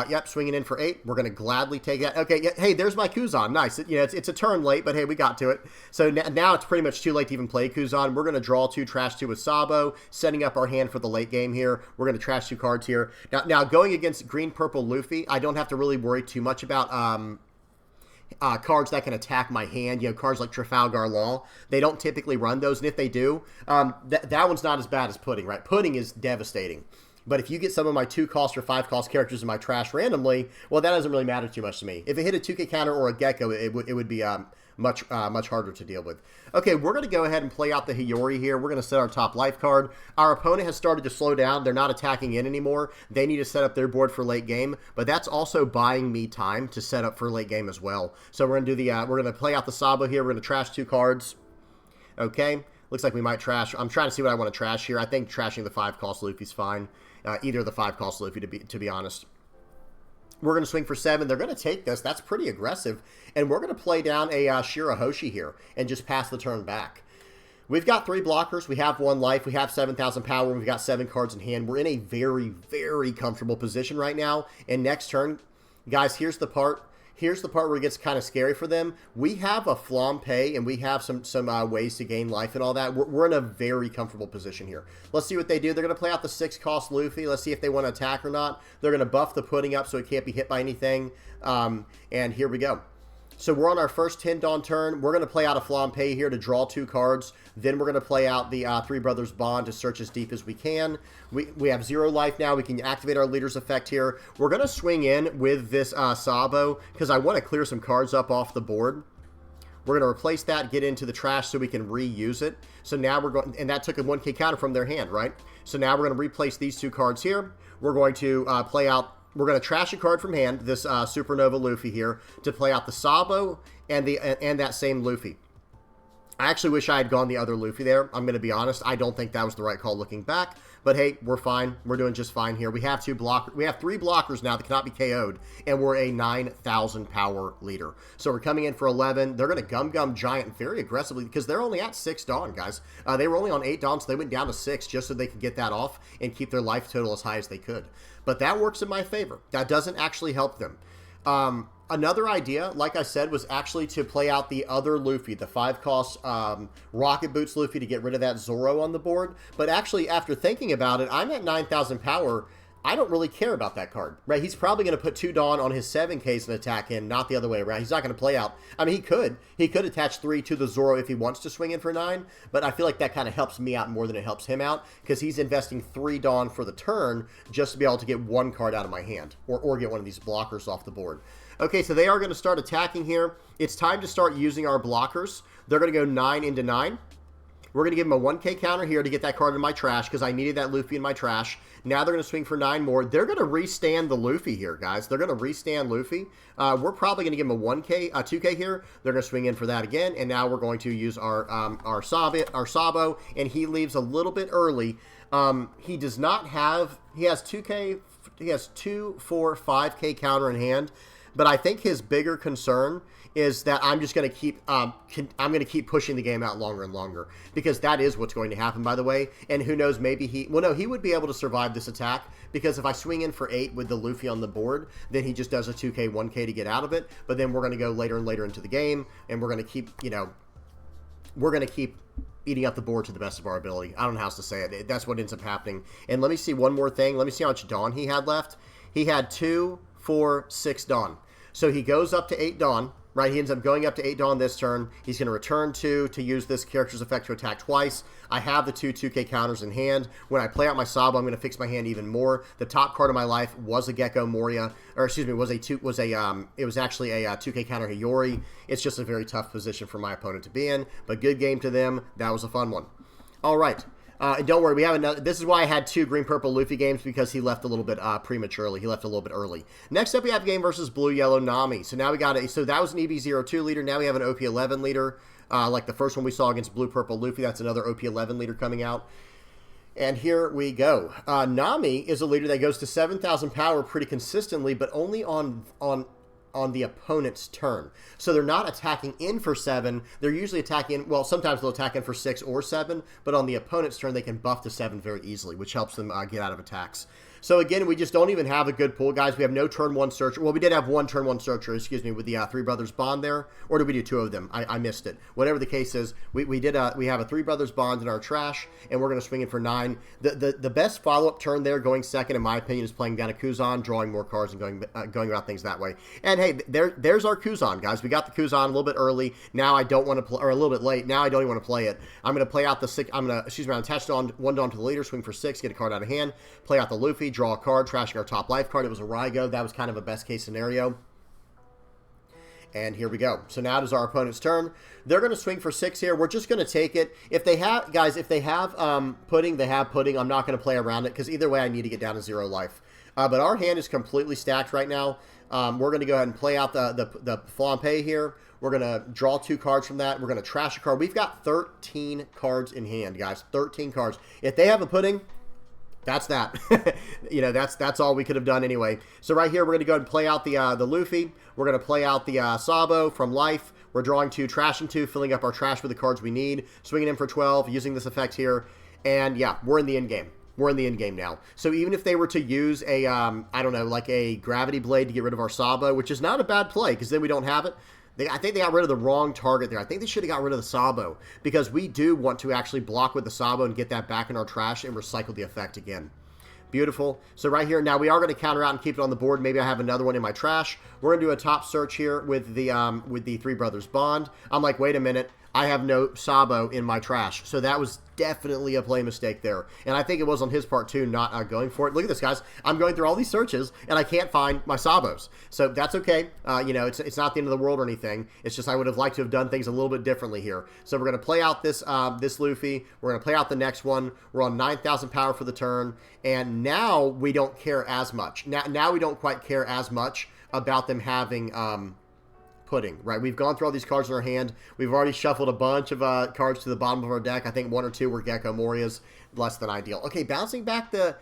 Yep, swinging in for 8. We're going to gladly take that. Okay, yeah, hey, there's my Kuzan. Nice. It's a turn late, but hey, we got to it. So now it's pretty much too late to even play Kuzan. We're going to draw 2, trash 2 with Sabo, setting up our hand for the late game here. We're going to trash 2 cards here. Now going against Green-Purple Luffy, I don't have to really worry too much about cards that can attack my hand. Cards like Trafalgar Law. They don't typically run those, and if they do, that one's not as bad as Pudding, right? Pudding is devastating. But if you get some of my 2 cost or 5 cost characters in my trash randomly, well, that doesn't really matter too much to me. If it hit a 2K counter or a Gecko, it would be much harder to deal with. Okay, we're going to go ahead and play out the Hiyori here. We're going to set our top life card. Our opponent has started to slow down. They're not attacking in anymore. They need to set up their board for late game, but that's also buying me time to set up for late game as well. So we're going to do we're going to play out the Sabo here. We're going to trash 2 cards. Okay, looks like we might trash. I'm trying to see what I want to trash here. I think trashing the 5 cost Luffy's fine. Either of the 5 cost Luffy, to be honest. We're going to swing for 7. They're going to take this. That's pretty aggressive. And we're going to play down a Shirahoshi here and just pass the turn back. We've got 3 blockers. We have 1 life. We have 7,000 power. We've got 7 cards in hand. We're in a very, very comfortable position right now. And next turn, guys, here's the part. Here's the part where it gets kind of scary for them. We have a Flampe, and we have some ways to gain life and all that. We're in a very comfortable position here. Let's see what they do. They're going to play out the 6 cost Luffy. Let's see if they want to attack or not. They're going to buff the Pudding up so it can't be hit by anything. And here we go. So we're on our first 10 Dawn turn. We're going to play out a Flampe here to draw 2 cards. Then we're going to play out the Three Brothers Bond to search as deep as we can. We have 0 life now. We can activate our leader's effect here. We're going to swing in with this Sabo because I want to clear some cards up off the board. We're going to replace that, get into the trash so we can reuse it. So now we're going, and that took a 1k counter from their hand, right? So now we're going to replace these 2 cards here. We're going to play out, we're going to trash a card from hand, this Supernova Luffy here, to play out the Sabo and that same Luffy. I actually wish I had gone the other Luffy there. I'm going to be honest. I don't think that was the right call looking back. But hey, we're fine. We're doing just fine here. We have 3 blockers now that cannot be KO'd, and we're a 9,000 power leader. So we're coming in for 11. They're going to gum Giant very aggressively because they're only at 6 Dawn, guys. They were only on 8 Dawn, so they went down to 6 just so they could get that off and keep their life total as high as they could. But that works in my favor. That doesn't actually help them. Another idea, like I said, was actually to play out the other Luffy, the 5-cost Rocket Boots Luffy, to get rid of that Zoro on the board. But actually, after thinking about it, I'm at 9,000 power. I don't really care about that card, right? He's probably going to put 2 Dawn on his 7Ks and attack in, not the other way around. He's not going to play out. I mean, he could. He could attach 3 to the Zoro if he wants to swing in for 9, but I feel like that kind of helps me out more than it helps him out because he's investing 3 Dawn for the turn just to be able to get 1 card out of my hand or get one of these blockers off the board. Okay, so they are going to start attacking here. It's time to start using our blockers. They're going to go 9 into 9. We're going to give them a 1k counter here to get that card in my trash because I needed that Luffy in my trash. Now they're going to swing for 9 more. They're going to restand the Luffy here, guys. They're going to restand Luffy. We're probably going to give them a 2k here. They're going to swing in for that again. And now we're going to use our Sabo, and he leaves a little bit early. He does not have, he has 2k, he has 2, 4, 5k counter in hand. But I think his bigger concern is that I'm just going to keep I'm going to keep pushing the game out longer and longer because that is what's going to happen, by the way. And who knows, maybe he would be able to survive this attack because if I swing in for 8 with the Luffy on the board, then he just does a 2k, 1k to get out of it. But then we're going to go later and later into the game, and we're going to keep, we're going to keep eating up the board to the best of our ability. I don't know how else to say it. That's what ends up happening. And let me see one more thing. Let me see how much Dawn he had left. He had 2, 4, 6 Dawn. So he goes up to 8 Dawn, right? He ends up going up to 8 Dawn this turn. He's going to return 2 to use this character's effect to attack twice. I have the 2k counters in hand. When I play out my Sabo, I'm going to fix my hand even more. The top card of my life was a Gecko Moria, or excuse me, it was actually a 2k counter Hiyori. It's just a very tough position for my opponent to be in, but good game to them. That was a fun one. All right. And don't worry, we have another. This is why I had 2 green-purple Luffy games because he left a little bit prematurely. He left a little bit early. Next up, we have game versus blue-yellow Nami. So now we got so that was an EB02 leader. Now we have an OP11 leader, like the first one we saw against blue-purple Luffy. That's another OP11 leader coming out. And here we go. Nami is a leader that goes to 7,000 power pretty consistently, but only on the opponent's turn. So they're not attacking in for 7. They're usually attacking, well, sometimes they'll attack in for 6 or 7, but on the opponent's turn, they can buff to 7 very easily, which helps them get out of attacks. So again, we just don't even have a good pool, guys. We have no turn 1 searcher. Well, we did have 1 turn 1 searcher, excuse me, with the Three Brothers Bond there. Or did we do 2 of them? I missed it. Whatever the case is, we have a Three Brothers Bond in our trash, and we're going to swing it for 9. The best follow-up turn there, going second, in my opinion, is playing down a Kuzan, drawing more cards, and going about things that way. And hey, there's our Kuzan, guys. We got the Kuzan a little bit early. Now I don't want to play, or a little bit late. Now I don't even want to play it. I'm going to play out the 6. I'm going to attach 1 Dawn to the leader, swing for 6, get a card out of hand, play out the Luffy, draw a card, trash our top life card. It was a Raigo. That was kind of a best case scenario. And here we go. So now it is our opponent's turn. They're going to swing for 6 here. We're just going to take it. If they have, guys, if they have pudding, they have pudding. I'm not going to play around it because either way I need to get down to 0 life. But our hand is completely stacked right now. We're going to go ahead and play out the Flampe here. We're going to draw 2 cards from that. We're going to trash a card. We've got 13 cards in hand, guys. 13 cards. If they have a pudding, that's that. That's all we could have done anyway. So right here, we're going to go ahead and play out the Luffy. We're going to play out the Sabo from life. We're drawing 2, trashing 2, filling up our trash with the cards we need, swinging in for 12, using this effect here. And yeah, we're in the end game. We're in the end game now. So even if they were to use a, I don't know, like a Gravity Blade to get rid of our Sabo, which is not a bad play because then we don't have it. I think they got rid of the wrong target there. I think they should have got rid of the Sabo because we do want to actually block with the Sabo and get that back in our trash and recycle the effect again. Beautiful. So right here, now we are going to counter out and keep it on the board. Maybe I have another one in my trash. We're going to do a top search here with the Three Brothers Bond. I'm like, wait a minute. I have no Sabo in my trash. So that was definitely a play mistake there. And I think it was on his part too, not going for it. Look at this, guys. I'm going through all these searches and I can't find my Sabos. So that's okay. You know, it's not the end of the world or anything. It's just I would have liked to have done things a little bit differently here. So we're going to play out this this Luffy. We're going to play out the next one. We're on 9,000 power for the turn. And now we don't care as much. Now we don't quite care as much about them having pudding, right? We've gone through all these cards in our hand. We've already shuffled a bunch of cards to the bottom of our deck. I think 1 or 2 were Gecko Morias, less than ideal. Okay, bouncing back the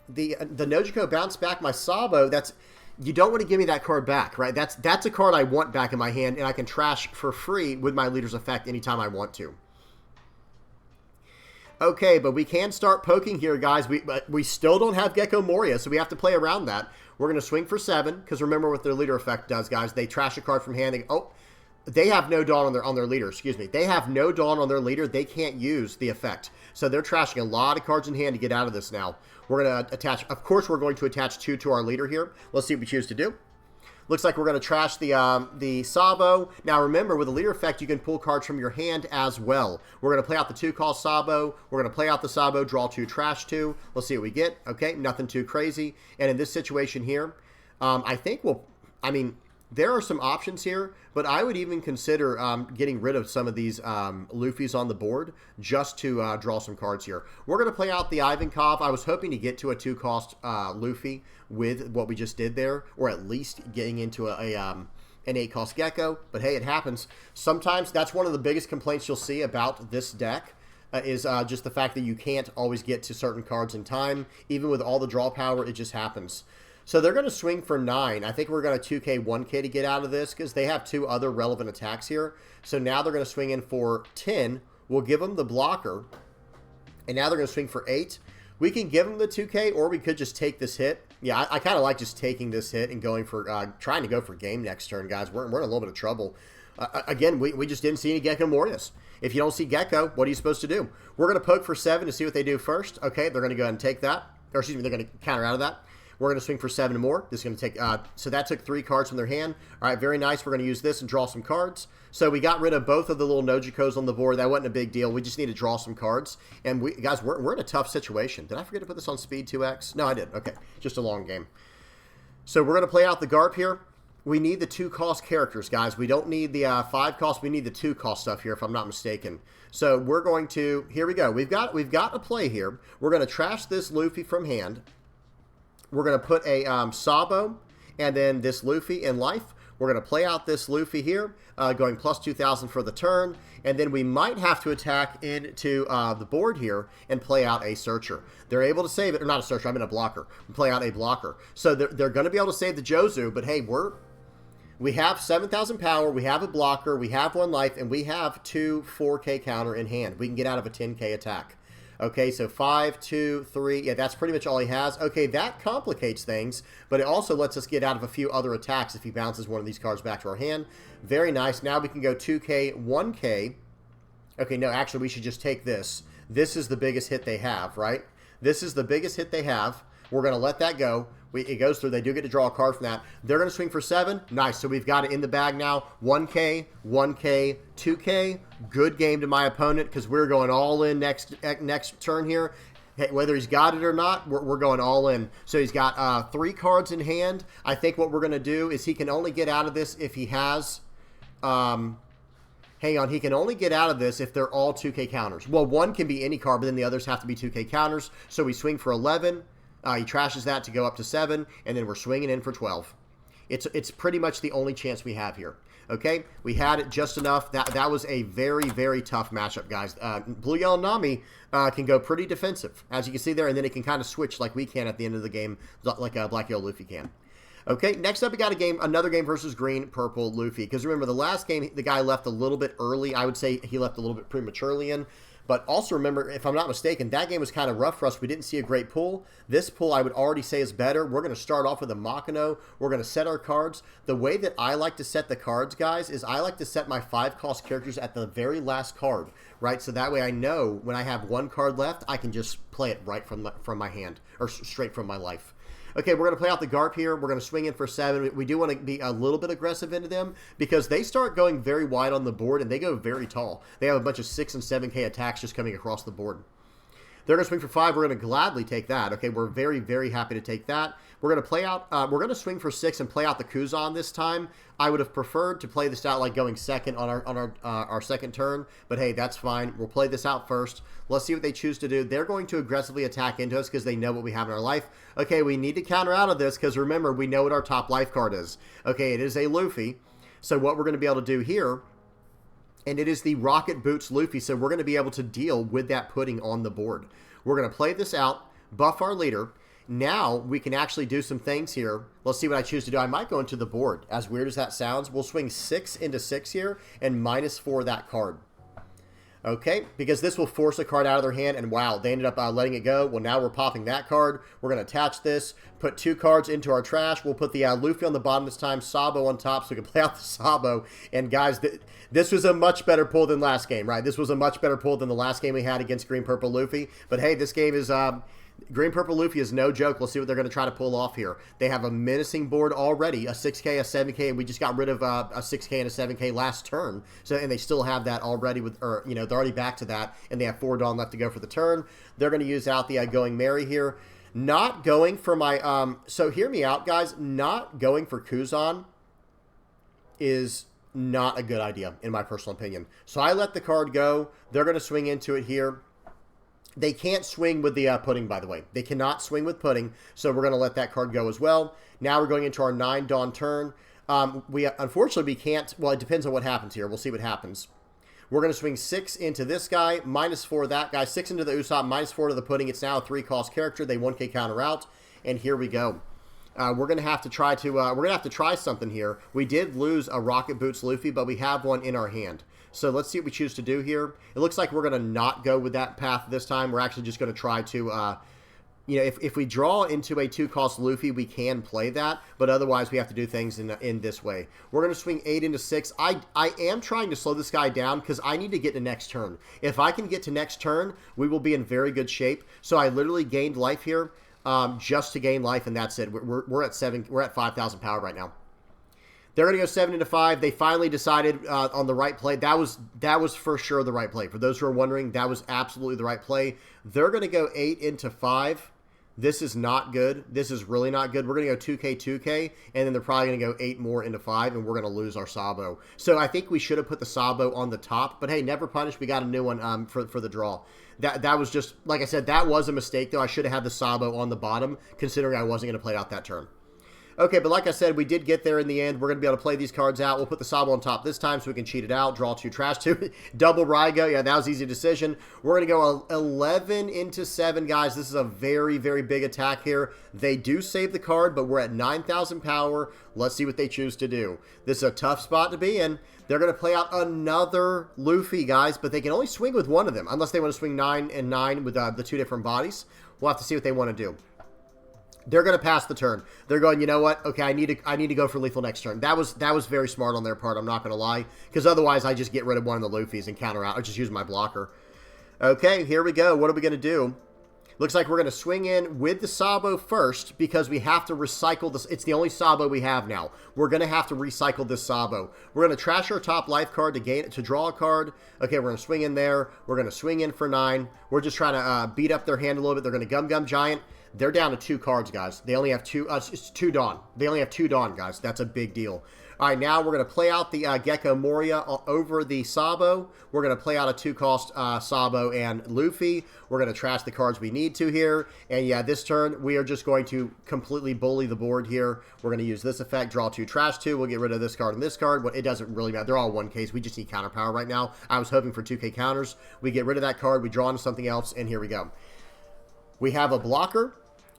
Nojiko bounced back my Sabo. That's, you don't want to give me that card back, right? That's a card I want back in my hand, and I can trash for free with my Leader's Effect anytime I want to. Okay, but we can start poking here, guys. We still don't have Gecko Moria, so we have to play around that. We're going to swing for 7, because remember what their leader effect does, guys. They trash a card from hand. They have no Dawn on their leader. Excuse me. They have no Dawn on their leader. They can't use the effect. So they're trashing a lot of cards in hand to get out of this now. We're going to attach, of course, we're going to attach 2 to our leader here. Let's see what we choose to do. Looks like we're going to trash the Sabo. Now remember, with the leader effect, you can pull cards from your hand as well. We're going to play out the 2-cost Sabo. We're going to play out the Sabo, draw 2, trash 2. Let's see what we get. Okay, nothing too crazy. And in this situation here, I think there are some options here, but I would even consider getting rid of some of these Luffys on the board just to draw some cards here. We're going to play out the Ivankov. I was hoping to get to a 2-cost Luffy with what we just did there, or at least getting into an 8-cost Gecko, but hey, it happens. Sometimes that's one of the biggest complaints you'll see about this deck, is just the fact that you can't always get to certain cards in time. Even with all the draw power, it just happens. So they're going to swing for 9. I think we're going to 2K, 1K to get out of this because they have 2 other relevant attacks here. So now they're going to swing in for 10. We'll give them the blocker. And now they're going to swing for 8. We can give them the 2K, or we could just take this hit. Yeah, I kind of like just taking this hit and going for trying to go for game next turn, guys. We're in a little bit of trouble. Again, we just didn't see any Gecko Morias. If you don't see Gecko, what are you supposed to do? We're going to poke for 7 to see what they do first. Okay, they're going to go ahead and take that. Or excuse me, they're going to counter out of that. We're going to swing for 7 more. This is going to take, so that took 3 cards from their hand. All right, very nice. We're going to use this and draw some cards. So we got rid of both of the little Nojikos on the board. That wasn't a big deal. We just need to draw some cards. And guys, we're in a tough situation. Did I forget to put this on speed 2x? No, I did. Okay, just a long game. So we're going to play out the Garp here. We need the 2-cost characters, guys. We don't need the 5-cost. We need the 2-cost stuff here, if I'm not mistaken. So we're going to, here we go. We've got a play here. We're going to trash this Luffy from hand. We're going to put a Sabo and then this Luffy in life. We're going to play out this Luffy here, going plus 2,000 for the turn. And then we might have to attack into the board here and play out a Searcher. They're able to save it, or not a Searcher, I mean a blocker. We play out a blocker. So they're going to be able to save the Jozu, but hey, we have 7,000 power, we have a blocker, we have 1 life, and we have 2 4K counter in hand. We can get out of a 10K attack. Okay, so 5, 2, 3. Yeah, that's pretty much all he has. Okay, that complicates things, but it also lets us get out of a few other attacks if he bounces one of these cards back to our hand. Very nice. Now we can go 2K, 1K. Okay, no, actually, we should just take this. This is the biggest hit they have, right? This is the biggest hit they have. We're going to let that go. It goes through. They do get to draw a card from that. They're going to swing for 7. Nice. So we've got it in the bag now. 1K, 1K, 2K. Good game to my opponent because we're going all in next turn here. Hey, whether he's got it or not, we're going all in. So he's got 3 cards in hand. I think what we're going to do is he can only get out of this if he has... hang on, he can only get out of this if they're all 2K counters. Well, 1 can be any card, but then the others have to be 2K counters. So we swing for 11. He trashes that to go up to 7, and then we're swinging in for 12. It's pretty much the only chance we have here. Okay, we had it just enough. That was a very, very tough matchup, guys. Blue Yellow Nami can go pretty defensive, as you can see there, and then it can kind of switch like we can at the end of the game, like Black Yellow Luffy can. Okay, next up we got another game versus Green Purple Luffy. Because remember, the last game, the guy left a little bit early. I would say he left a little bit prematurely in. But also remember, if I'm not mistaken, that game was kind of rough for us. We didn't see a great pull. This pull I would already say is better. We're going to start off with a Makino. We're going to set our cards. The way that I like to set the cards, guys, is I like to set my 5-cost characters at the very last card, right? So that way I know when I have 1 card left, I can just play it right from my hand, or straight from my life. Okay, we're going to play out the Garp here. We're going to swing in for 7. We do want to be a little bit aggressive into them because they start going very wide on the board and they go very tall. They have a bunch of 6 and 7K attacks just coming across the board. They're going to swing for 5. We're going to gladly take that. Okay, we're very, very happy to take that. We're going to play out, we're going to swing for 6 and play out the Kuzan this time. I would have preferred to play this out like going second on our second turn, but hey, that's fine. We'll play this out first. Let's see what they choose to do. They're going to aggressively attack into us because they know what we have in our life. Okay, we need to counter out of this because remember, we know what our top life card is. Okay, it is a Luffy. So what we're going to be able to do here, and it is the Rocket Boots Luffy, so we're going to be able to deal with that pudding on the board. We're going to play this out, buff our leader. Now we can actually do some things here. Let's see what I choose to do. I might go into the board. As weird as that sounds, we'll swing 6 into 6 here and -4 that card. Okay, because this will force a card out of their hand, and wow, they ended up letting it go. Well, now we're popping that card. We're going to attach this, put 2 cards into our trash. We'll put the Luffy on the bottom this time, Sabo on top, so we can play out the Sabo. And guys, this was a much better pull than last game, right? This was a much better pull than the last game we had against Green Purple Luffy. But hey, this game is... Green Purple Luffy is no joke. Let's see what they're going to try to pull off here. They have a menacing board already, a 6K, a 7K, and we just got rid of a 6K and a 7K last turn. So, and they still have that already with, or you know, they're already back to that, and they have 4 Dawn left to go for the turn. They're going to use out the Going Merry here. Not going for my, so hear me out, guys. Not going for Kuzan is not a good idea, in my personal opinion. So I let the card go. They're going to swing into it here. They can't swing with the pudding, by the way. They cannot swing with pudding, so we're going to let that card go as well. Now we're going into our 9 Dawn turn. Unfortunately, we can't... Well, it depends on what happens here. We'll see what happens. We're going to swing 6 into this guy, -4 that guy, 6 into the Usopp, -4 to the pudding. It's now a 3-cost character. They 1K counter out, and here we go. We're going to have to try to... we're going to have to try something here. We did lose a Rocket Boots Luffy, but we have one in our hand. So let's see what we choose to do here. It looks like we're going to not go with that path this time. We're actually just going to try to, you know, if we draw into a 2-cost Luffy, we can play that. But otherwise, we have to do things in this way. We're going to swing 8 into 6. I am trying to slow this guy down because I need to get to next turn. If I can get to next turn, we will be in very good shape. So I literally gained life here just to gain life, and that's it. We're at 7. We're at 5,000 power right now. They're going to go 7 into 5. They finally decided on the right play. That was for sure the right play. For those who are wondering, that was absolutely the right play. They're going to go 8 into 5. This is not good. This is really not good. We're going to go 2K, 2K, and then they're probably going to go 8 more into 5, and we're going to lose our Sabo. So I think we should have put the Sabo on the top. But hey, never punished. We got a new one for the draw. That was just, like I said, that was a mistake, though. I should have had the Sabo on the bottom, considering I wasn't going to play out that turn. Okay, but like I said, we did get there in the end. We're going to be able to play these cards out. We'll put the Sabo on top this time so we can cheat it out. Draw 2, trash 2. Double Raigo. Yeah, that was an easy decision. We're going to go 11 into 7, guys. This is a very, very big attack here. They do save the card, but we're at 9,000 power. Let's see what they choose to do. This is a tough spot to be in. They're going to play out another Luffy, guys, but they can only swing with one of them, unless they want to swing 9 and 9 with the 2 different bodies. We'll have to see what they want to do. They're going to pass the turn. They're going, you know what? Okay, I need to go for lethal next turn. That was very smart on their part, I'm not going to lie. Because otherwise, I just get rid of one of the Luffys and counter out. I just use my blocker. Okay, here we go. What are we going to do? Looks like we're going to swing in with the Sabo first because we have to recycle this. It's the only Sabo we have now. We're going to have to recycle this Sabo. We're going to trash our top life card to draw a card. Okay, we're going to swing in there. We're going to swing in for 9. We're just trying to beat up their hand a little bit. They're going to Gum Giant. They're down to 2 cards, guys. They only have 2. It's 2 Dawn. They only have 2 Dawn, guys. That's a big deal. All right, now we're going to play out the Gecko Moria over the Sabo. We're going to play out a 2-cost Sabo and Luffy. We're going to trash the cards we need to here. And yeah, this turn, we are just going to completely bully the board here. We're going to use this effect, draw 2, trash 2. We'll get rid of this card and this card, but it doesn't really matter. They're all 1Ks. We just need counter power right now. I was hoping for 2K counters. We get rid of that card. We draw into something else, and here we go. We have a blocker.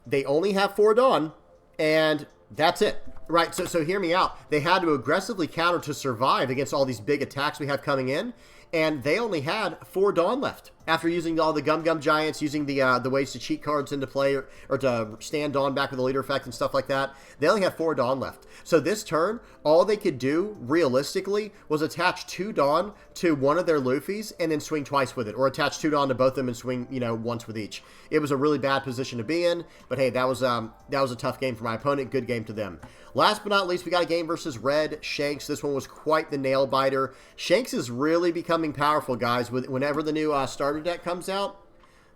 They only have 4 Dawn, and that's it. Right, so hear me out. They had to aggressively counter to survive against all these big attacks we have coming in, and they only had 4 Dawn left. after using all the Gum Giants, using the ways to cheat cards into play or to stand Dawn back with the leader effect and stuff like that, they only have 4 Dawn left. So this turn, all they could do, realistically, was attach 2 Dawn to one of their Luffys and then swing twice with it. Or attach 2 Dawn to both of them and swing, you know, once with each. It was a really bad position to be in, but hey, that was a tough game for my opponent. Good game to them. Last but not least, we got a game versus Red Shanks. This one was quite the nail biter. Shanks is really becoming powerful, guys. Whenever the new starter deck comes out,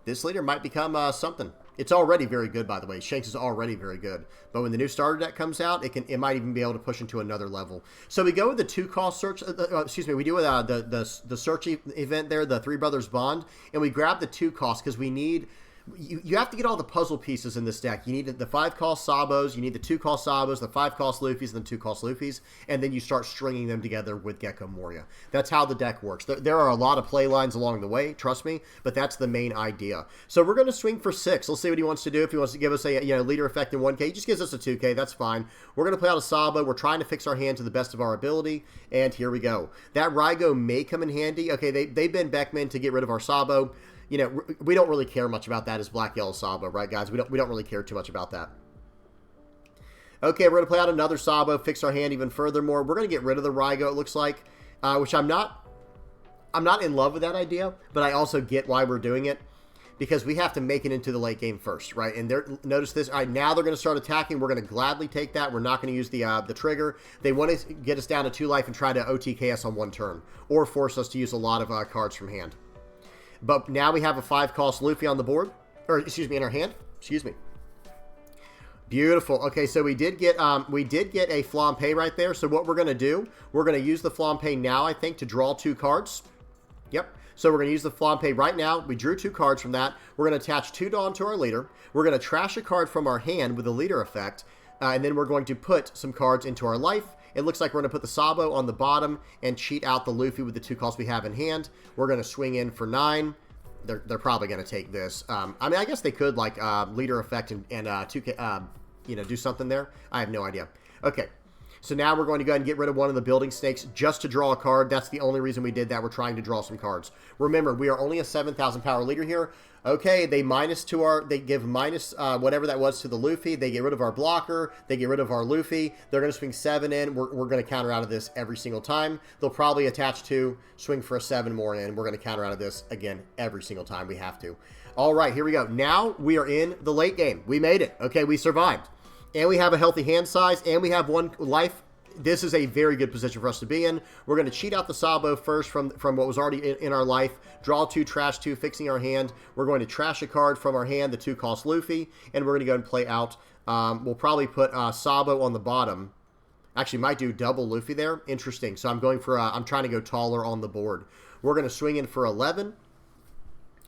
this leader might become something. It's already very good, by the way. Shanks is already very good. But when the new starter deck comes out, it might even be able to push into another level. So we go with the 2-cost search. We do with the search event there, the Three Brothers Bond, and we grab the 2-cost because we need. You have to get all the puzzle pieces in this deck. You need the 5-cost Sabos, you need the 2-cost Sabos, the 5-cost Luffys, and the 2-cost Luffys, and then you start stringing them together with Gecko Moria. That's how the deck works. There are a lot of play lines along the way, trust me, but that's the main idea. So we're going to swing for 6. Let's see what he wants to do. If he wants to give us a leader effect in 1K, he just gives us a 2K. That's fine. We're going to play out a Sabo. We're trying to fix our hand to the best of our ability, and here we go. That Raigo may come in handy. Okay, they've been Beckman to get rid of our Sabo. You know, we don't really care much about that as Black Yellow Sabo, right, guys? We don't really care too much about that. Okay, we're going to play out another Sabo, fix our hand even furthermore. We're going to get rid of the Raigo, it looks like, which I'm not in love with that idea, but I also get why we're doing it, because we have to make it into the late game first, right? And notice this. All right, now they're going to start attacking. We're going to gladly take that. We're not going to use the trigger. They want to get us down to 2 life and try to OTK us on 1 turn, or force us to use a lot of cards from hand. But now we have a 5-cost Luffy on the board, or excuse me, in our hand. Excuse me. Beautiful. Okay, so we did get a Flampe right there. So what we're going to do, we're going to use the Flampe now, I think, to draw 2 cards. Yep. So we're going to use the Flampe right now. We drew 2 cards from that. We're going to attach 2 Dawn to our leader. We're going to trash a card from our hand with the leader effect, and then we're going to put some cards into our life. It looks like we're going to put the Sabo on the bottom and cheat out the Luffy with the 2 costs we have in hand. We're going to swing in for 9. They're probably going to take this. I mean, I guess they could, like, leader effect and 2K, do something there. I have no idea. Okay. So now we're going to go ahead and get rid of one of the building snakes just to draw a card. That's the only reason we did that. We're trying to draw some cards. Remember, we are only a 7,000 power leader here. Okay, they give minus whatever that was to the Luffy. They get rid of our blocker. They get rid of our Luffy. They're going to swing 7 in. We're going to counter out of this every single time. They'll probably attach 2, swing for a 7 more in. We're going to counter out of this again every single time we have to. All right, here we go. Now we are in the late game. We made it. Okay, we survived. And we have a healthy hand size, and we have 1 life. This is a very good position for us to be in. We're going to cheat out the Sabo first from what was already in our life. Draw 2, trash 2, fixing our hand. We're going to trash a card from our hand, the 2-cost Luffy, and we're going to go and play out. We'll probably put Sabo on the bottom. Actually, might do double Luffy there. Interesting. So I'm going for I'm trying to go taller on the board. We're going to swing in for 11,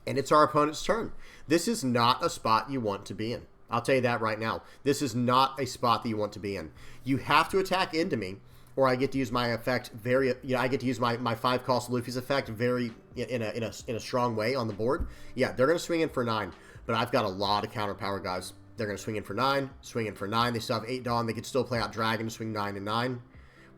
and it's our opponent's turn. This is not a spot you want to be in. I'll tell you that right now. This is not a spot that you want to be in. You have to attack into me, or I get to use my effect I get to use my 5-cost Luffy's effect very in a strong way on the board. Yeah, they're going to swing in for 9, but I've got a lot of counter power, guys. They're going to swing in for 9, swing in for 9. They still have 8 Dawn. They could still play out Dragon, swing 9 and 9.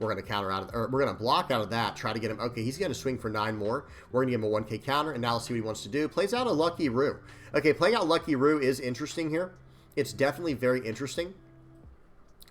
We're going to counter out of, or we're going to block out of that, try to get him. Okay, he's going to swing for 9 more. We're going to give him a 1K counter, and now let's see what he wants to do. Plays out a Lucky Roo. Okay, playing out Lucky Roo is interesting here. It's definitely very interesting,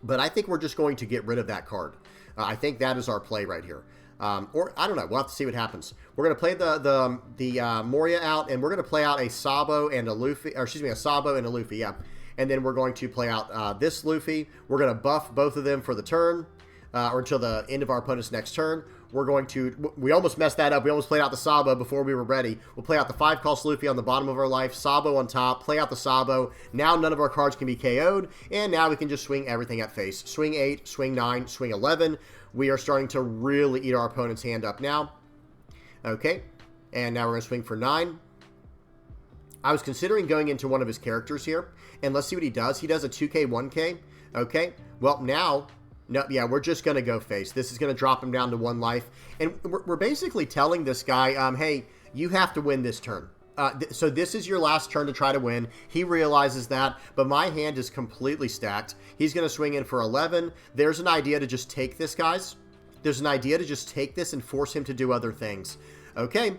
but I think we're just going to get rid of that card. I think that is our play right here. Or, I don't know. We'll have to see what happens. We're going to play the Moria out, and we're going to play out a Sabo and a Luffy, or excuse me, a Sabo and a Luffy, yeah. And then we're going to play out this Luffy. We're going to buff both of them for the turn, or until the end of our opponent's next turn. We're going to, we almost messed that up. We almost played out the Sabo before we were ready. We'll play out the 5-cost Luffy on the bottom of our life, Sabo on top, play out the Sabo. Now none of our cards can be KO'd, and now we can just swing everything at face. Swing 8, swing 9, swing 11. We are starting to really eat our opponent's hand up now. Okay, and now we're going to swing for 9. I was considering going into one of his characters here, and let's see what he does. He does a 2K, 1K. Okay, well now... No, yeah, we're just going to go face. This is going to drop him down to 1 life. And we're basically telling this guy, hey, you have to win this turn. So this is your last turn to try to win. He realizes that, but my hand is completely stacked. He's going to swing in for 11. There's an idea to just take this, guys. There's an idea to just take this and force him to do other things. Okay,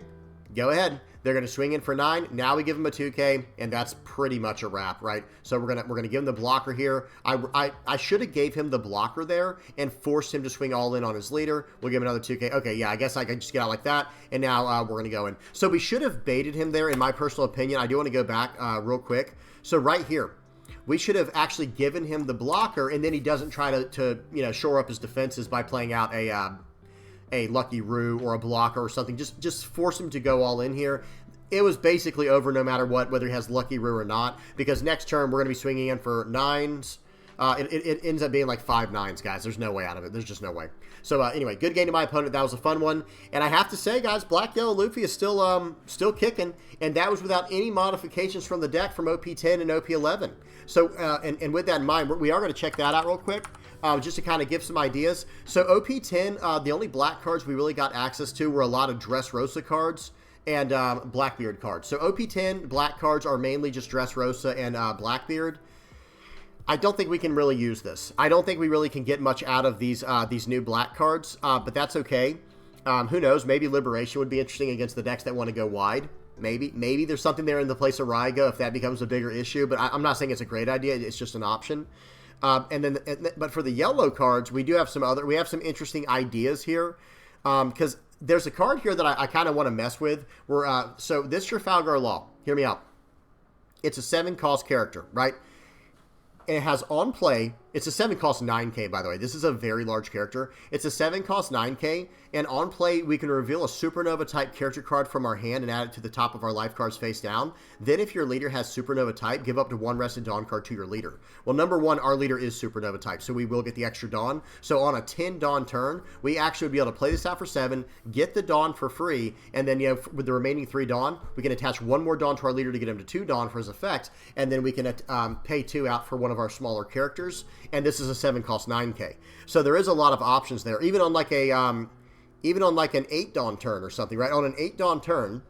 go ahead. They're going to swing in for 9. Now we give them a 2K, and that's pretty much a wrap, right? So we're gonna give him the blocker here. I should have gave him the blocker there and forced him to swing all in on his leader. We'll give him another 2K. Okay, yeah, I guess I can just get out like that, and now we're going to go in. So we should have baited him there, in my personal opinion. I do want to go back real quick. So right here, we should have actually given him the blocker, and then he doesn't try to you know, shore up his defenses by playing out a Lucky Roo or a blocker or something. Just force him to go all in here. It was basically over no matter what, whether he has Lucky Roo or not, because next turn we're going to be swinging in for 9s. It ends up being like 5 9s, guys. There's no way out of it. There's just no way. So anyway, good game to my opponent. That was a fun one. And I have to say, guys, Black Yellow Luffy is still kicking, and that was without any modifications from the deck from OP10 and OP11. So and with that in mind, we are going to check that out real quick. Just to kind of give some ideas. So OP10, the only black cards we really got access to were a lot of Dressrosa cards and Blackbeard cards. So OP10 black cards are mainly just Dressrosa and Blackbeard. I don't think we can really use this. I don't think we really can get much out of these new black cards, but that's okay. Who knows? Maybe Liberation would be interesting against the decks that want to go wide. Maybe there's something there in the place of Raigo if that becomes a bigger issue, but I'm not saying it's a great idea. It's just an option. But for the yellow cards, we do have we have some interesting ideas here, because there's a card here that I kind of want to mess with. So this Trafalgar Law, hear me out. It's a 7-cost character, right? And it has on play, it's a 7-cost 9K, by the way. This is a very large character. It's a 7-cost 9K, and on play, we can reveal a Supernova-type character card from our hand and add it to the top of our life cards face down. Then if your leader has Supernova-type, give up to 1 Rested Dawn card to your leader. Well, number 1, our leader is Supernova-type, so we will get the extra Dawn. So on a 10 Dawn turn, we actually would be able to play this out for 7, get the Dawn for free, and then, you know, with the remaining 3 Dawn, we can attach 1 more Dawn to our leader to get him to 2 Dawn for his effect, and then we can pay 2 out for one of our smaller characters, and this is a 7-cost 9K. So there is a lot of options there, even on like an 8 Dawn turn or something, right? On an 8 Dawn turn,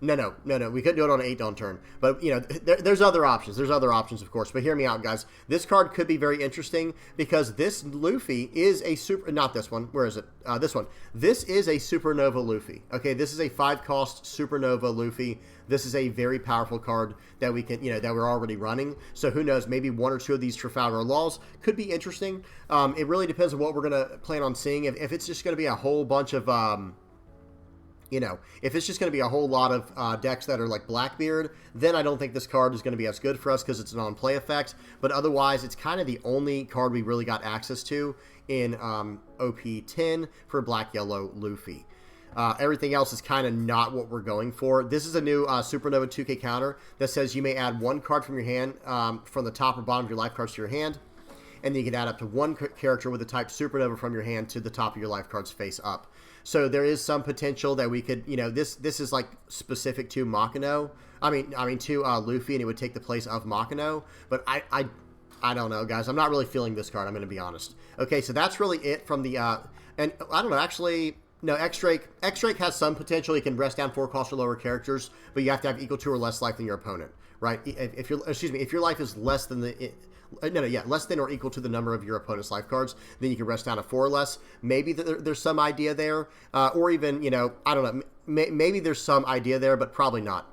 no, we couldn't do it on an 8 Dawn turn, but you know, there's other options. There's other options, of course, but hear me out, guys. This card could be very interesting because this Luffy is a not this one. Where is it? This one. This is a Supernova Luffy. Okay, this is a 5-cost Supernova Luffy. This is a very powerful card that we can, you know, that we're already running. So who knows? Maybe 1 or 2 of these Trafalgar Laws could be interesting. It really depends on what we're gonna plan on seeing. If it's just gonna be a whole bunch of you know, if it's just going to be a whole lot of decks that are like Blackbeard, then I don't think this card is going to be as good for us because it's an on-play effect. But otherwise, it's kind of the only card we really got access to in OP10 for Black-Yellow Luffy. Everything else is kind of not what we're going for. This is a new Supernova 2K counter that says you may add 1 card from your hand, from the top or bottom of your life cards to your hand. And then you can add up to 1 character with the type Supernova from your hand to the top of your life cards face up. So there is some potential that we could, you know, this is like specific to Makino. I mean to Luffy, and it would take the place of Makino. But I don't know, guys. I'm not really feeling this card. I'm going to be honest. Okay, so that's really it from the and I don't know, actually. No, X-Drake has some potential. He can rest down 4 cost or lower characters, but you have to have equal to or less life than your opponent, right? If your life is less than less than or equal to the number of your opponent's life cards, then you can rest down to 4 or less. Maybe there's some idea there, or even, you know, I don't know. Maybe there's some idea there, but probably not.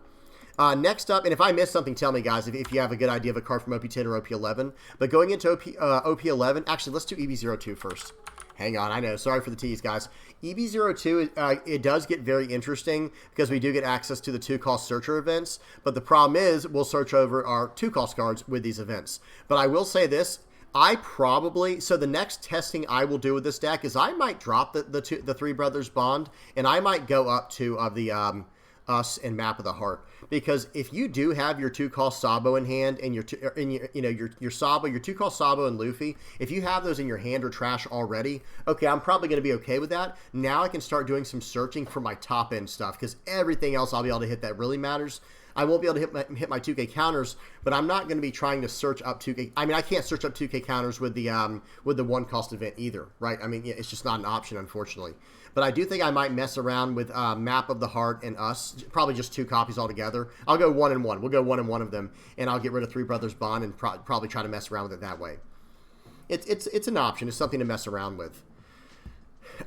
Next up, and if I missed something, tell me, guys, if you have a good idea of a card from OP10 or OP11. But going into OP11, actually, let's do EB02 first. Hang on, I know. Sorry for the tease, guys. EB02, it does get very interesting because we do get access to the 2-cost searcher events, but the problem is we'll search over our 2-cost cards with these events. But I will say this, so the next testing I will do with this deck is I might drop the Three Brothers Bond, and I might go up to the Us and Map of the Heart. Because if you do have your 2-cost Sabo in hand and your 2-cost Sabo and Luffy, if you have those in your hand or trash already, okay, I'm probably going to be okay with that. Now I can start doing some searching for my top end stuff because everything else I'll be able to hit that really matters. I won't be able to hit my 2K counters, but I'm not going to be trying to search up 2K. I mean, I can't search up 2K counters with the 1-cost event either, right? I mean, it's just not an option, unfortunately. But I do think I might mess around with Map of the Heart and Us, probably just 2 copies altogether. I'll go 1 and 1. We'll go 1 and 1 of them, and I'll get rid of Three Brothers Bond and probably try to mess around with it that way. It's an option. It's something to mess around with.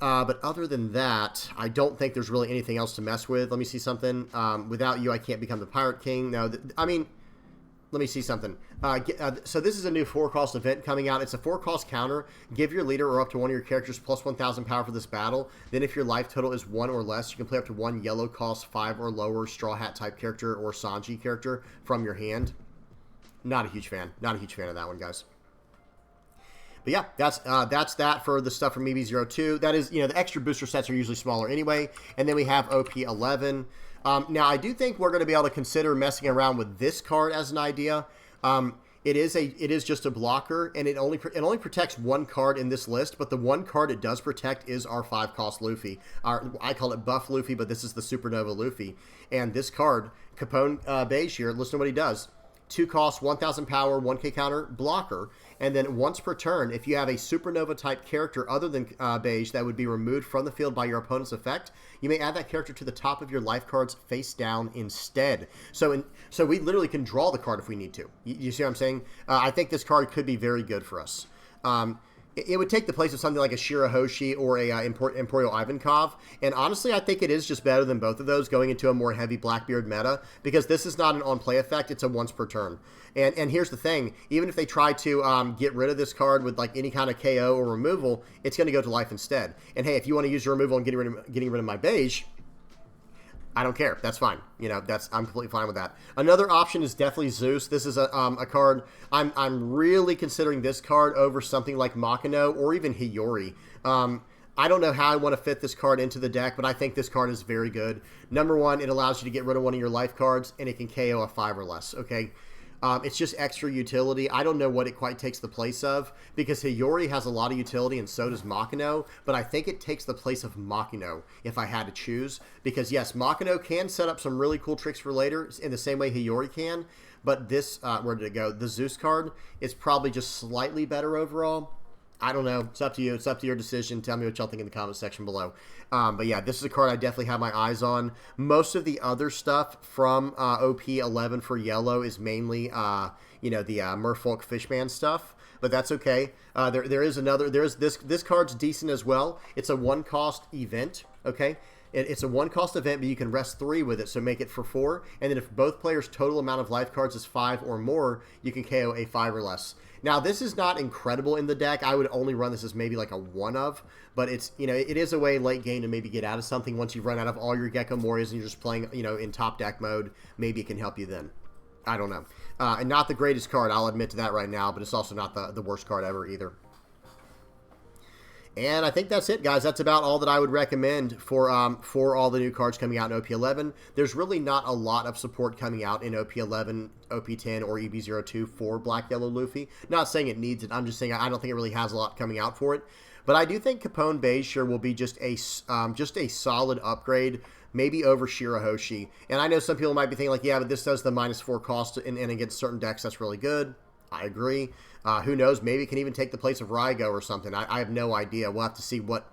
But other than that, I don't think there's really anything else to mess with. Let me see something. Without you, I can't become the Pirate King. No, I mean, let me see something. So this is a new 4-cost event coming out. It's a 4-cost counter. Give your leader or up to one of your characters plus 1,000 power for this battle. Then if your life total is 1 or less, you can play up to 1 yellow cost 5 or lower Straw Hat type character or Sanji character from your hand. Not a huge fan. Not a huge fan of that one, guys. But yeah, that's that for the stuff from EB02. That is, you know, the extra booster sets are usually smaller anyway. And then we have OP11. Now, I do think we're going to be able to consider messing around with this card as an idea. It is just a blocker, and it only protects one card in this list, but the one card it does protect is our 5-cost Luffy. I call it Buff Luffy, but this is the Supernova Luffy. And this card, Capone Beige here, listen to what he does. 2 cost, 1,000 power, 1k counter, blocker. And then once per turn, if you have a Supernova type character other than Beige that would be removed from the field by your opponent's effect, you may add that character to the top of your life cards face down instead. So we literally can draw the card if we need to. You see what I'm saying? I think this card could be very good for us. It would take the place of something like a Shirahoshi or a Imperial Ivankov. And honestly, I think it is just better than both of those going into a more heavy Blackbeard meta, because this is not an on-play effect. It's a once per turn. And here's the thing. Even if they try to get rid of this card with like any kind of KO or removal, it's going to go to life instead. And hey, if you want to use your removal and getting rid of my Beige, I don't care. That's fine. You know, I'm completely fine with that. Another option is definitely Zeus. This is a card. I'm really considering this card over something like Makino or even Hiyori. I don't know how I want to fit this card into the deck, but I think this card is very good. Number one, it allows you to get rid of one of your life cards, and it can KO a 5 or less. Okay. It's just extra utility. I don't know what it quite takes the place of, because Hiyori has a lot of utility and so does Makino, but I think it takes the place of Makino if I had to choose, because yes, Makino can set up some really cool tricks for later in the same way Hiyori can, but this, where did it go? The Zeus card is probably just slightly better overall. I don't know. It's up to you. It's up to your decision. Tell me what y'all think in the comment section below. But yeah, this is a card I definitely have my eyes on. Most of the other stuff from OP11 for yellow is mainly, you know, the Merfolk Fishman stuff. But that's okay. There is another. This card's decent as well. It's a 1-cost event. Okay. It's a 1-cost event, but you can rest 3 with it, so make it for 4. And then if both players' total amount of life cards is 5 or more, you can KO a 5 or less. Now, this is not incredible in the deck. I would only run this as maybe like a 1 of, but it's, you know, it is a way late game to maybe get out of something once you've run out of all your Gecko Morias and you're just playing, you know, in top deck mode. Maybe it can help you then. I don't know. And not the greatest card, I'll admit to that right now, but it's also not the worst card ever either. And I think that's it, guys. That's about all that I would recommend for all the new cards coming out in OP11. There's really not a lot of support coming out in OP11, OP10, or EB02 for Black Yellow Luffy. Not saying it needs it. I'm just saying I don't think it really has a lot coming out for it. But I do think Capone Beige will be just a solid upgrade, maybe over Shirahoshi. And I know some people might be thinking like, yeah, but this does the -4 cost, and against certain decks that's really good. I agree. Who knows? Maybe it can even take the place of Raigo or something. I have no idea. We'll have to see what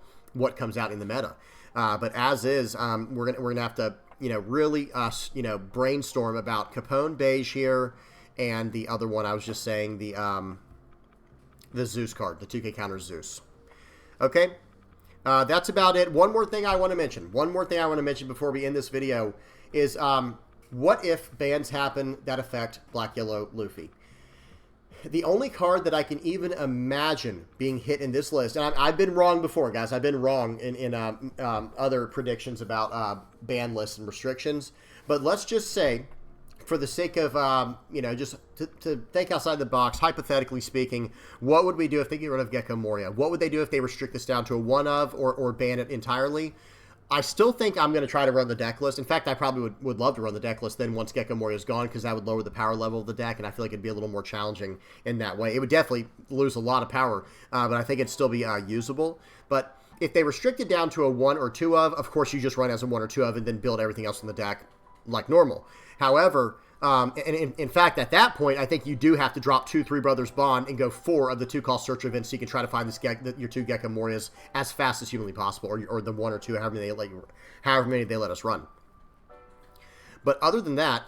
comes out in the meta. But as is, we're gonna have to, you know, really you know, brainstorm about Capone Beige here, and the other one I was just saying, the Zeus card, the 2k counter Zeus. Okay, that's about it. One more thing I want to mention. One more thing I want to mention before we end this video is what if bans happen that affect Black Yellow Luffy? The only card that I can even imagine being hit in this list, and I've been wrong before, guys. I've been wrong in other predictions about ban lists and restrictions. But let's just say, for the sake of, you know, just to think outside the box, hypothetically speaking, what would we do if they get rid of Gecko Moria? What would they do if they restrict this down to a 1 of or ban it entirely? I still think I'm going to try to run the deck list. In fact, I probably would love to run the deck list then once Gecko Moria is gone, because that would lower the power level of the deck, and I feel like it'd be a little more challenging in that way. It would definitely lose a lot of power, but I think it'd still be usable. But if they restrict it down to a 1 or 2 of course you just run as a 1 or 2 of and then build everything else in the deck like normal. However, and in fact, at that point, I think you do have to drop 2 Three Brothers Bond and go 4 of the 2-cost search events, so you can try to find your 2 Gecko Morias as fast as humanly possible, or the 1 or 2, however many they let us run. But other than that,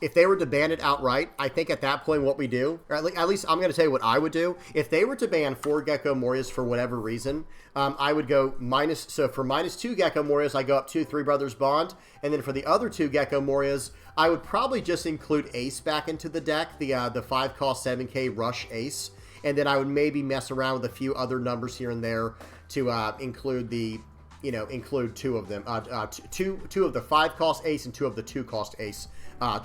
if they were to ban it outright, I think at that point what we do, or at least I'm going to tell you what I would do. If they were to ban 4 Gecko Morias for whatever reason, I would go minus, so for -2 Gecko Morias, I go up to 3 Brothers Bond. And then for the other 2 Gecko Morias, I would probably just include Ace back into the deck, the 5 cost 7k Rush Ace. And then I would maybe mess around with a few other numbers here and there to include the, include 2 of them, two of the 5 cost Ace and 2 of the 2 cost Ace.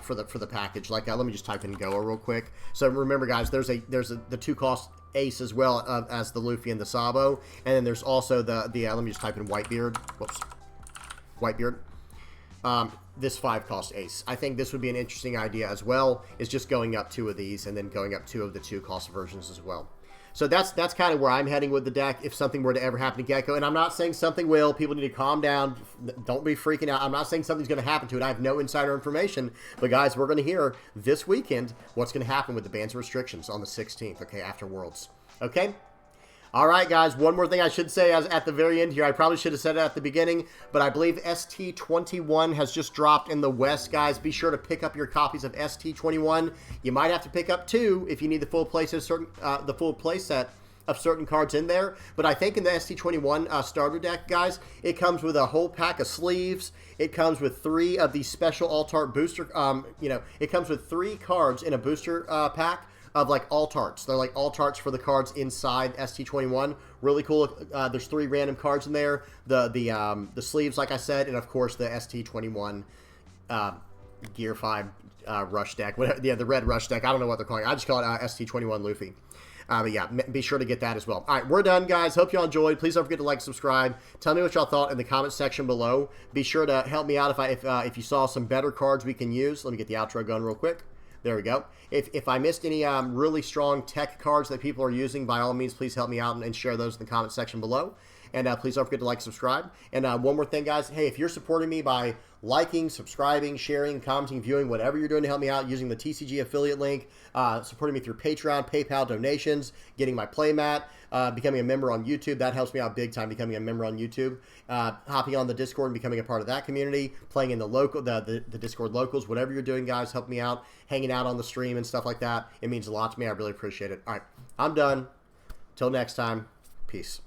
For the package. Like let me just type in Goa real quick. So remember, guys, there's the 2 cost Ace as well as the Luffy and the Sabo, and then there's also the let me just type in Whitebeard. Whoops, Whitebeard. This 5 cost Ace. I think this would be an interesting idea as well. Is just going up 2 of these and then going up 2 of the 2 cost versions as well. So that's kind of where I'm heading with the deck if something were to ever happen to Gecko. And I'm not saying something will. People need to calm down. Don't be freaking out. I'm not saying something's going to happen to it. I have no insider information. But, guys, we're going to hear this weekend what's going to happen with the bans and restrictions on the 16th, okay, after Worlds. Okay? All right, guys, one more thing I should say at the very end here. I probably should have said it at the beginning, but I believe ST21 has just dropped in the West, guys. Be sure to pick up your copies of ST21. You might have to pick up 2 if you need the full play set of certain cards in there. But I think in the ST21 starter deck, guys, it comes with a whole pack of sleeves. It comes with 3 of these special alt-art booster, it comes with 3 cards in a booster pack of like alt-arts. They're like alt-arts for the cards inside ST21. Really cool. There's 3 random cards in there. The sleeves, like I said, and of course the ST21 Gear 5 Rush deck. Whatever, yeah, the red Rush deck. I don't know what they're calling it. I just call it ST21 Luffy. But yeah, be sure to get that as well. All right, we're done, guys. Hope y'all enjoyed. Please don't forget to like, subscribe. Tell me what y'all thought in the comment section below. Be sure to help me out if you saw some better cards we can use. Let me get the outro going real quick. There we go. If I missed any really strong tech cards that people are using, by all means, please help me out and share those in the comment section below. And please don't forget to like, subscribe. And one more thing, guys. Hey, if you're supporting me by liking, subscribing, sharing, commenting, viewing, whatever you're doing to help me out using the TCG affiliate link, supporting me through Patreon, PayPal donations, getting my playmat, becoming a member on YouTube. That helps me out big time, becoming a member on YouTube. Hopping on the Discord and becoming a part of that community, playing in the Discord locals, whatever you're doing, guys, help me out, hanging out on the stream and stuff like that. It means a lot to me. I really appreciate it. All right, I'm done. Till next time, peace.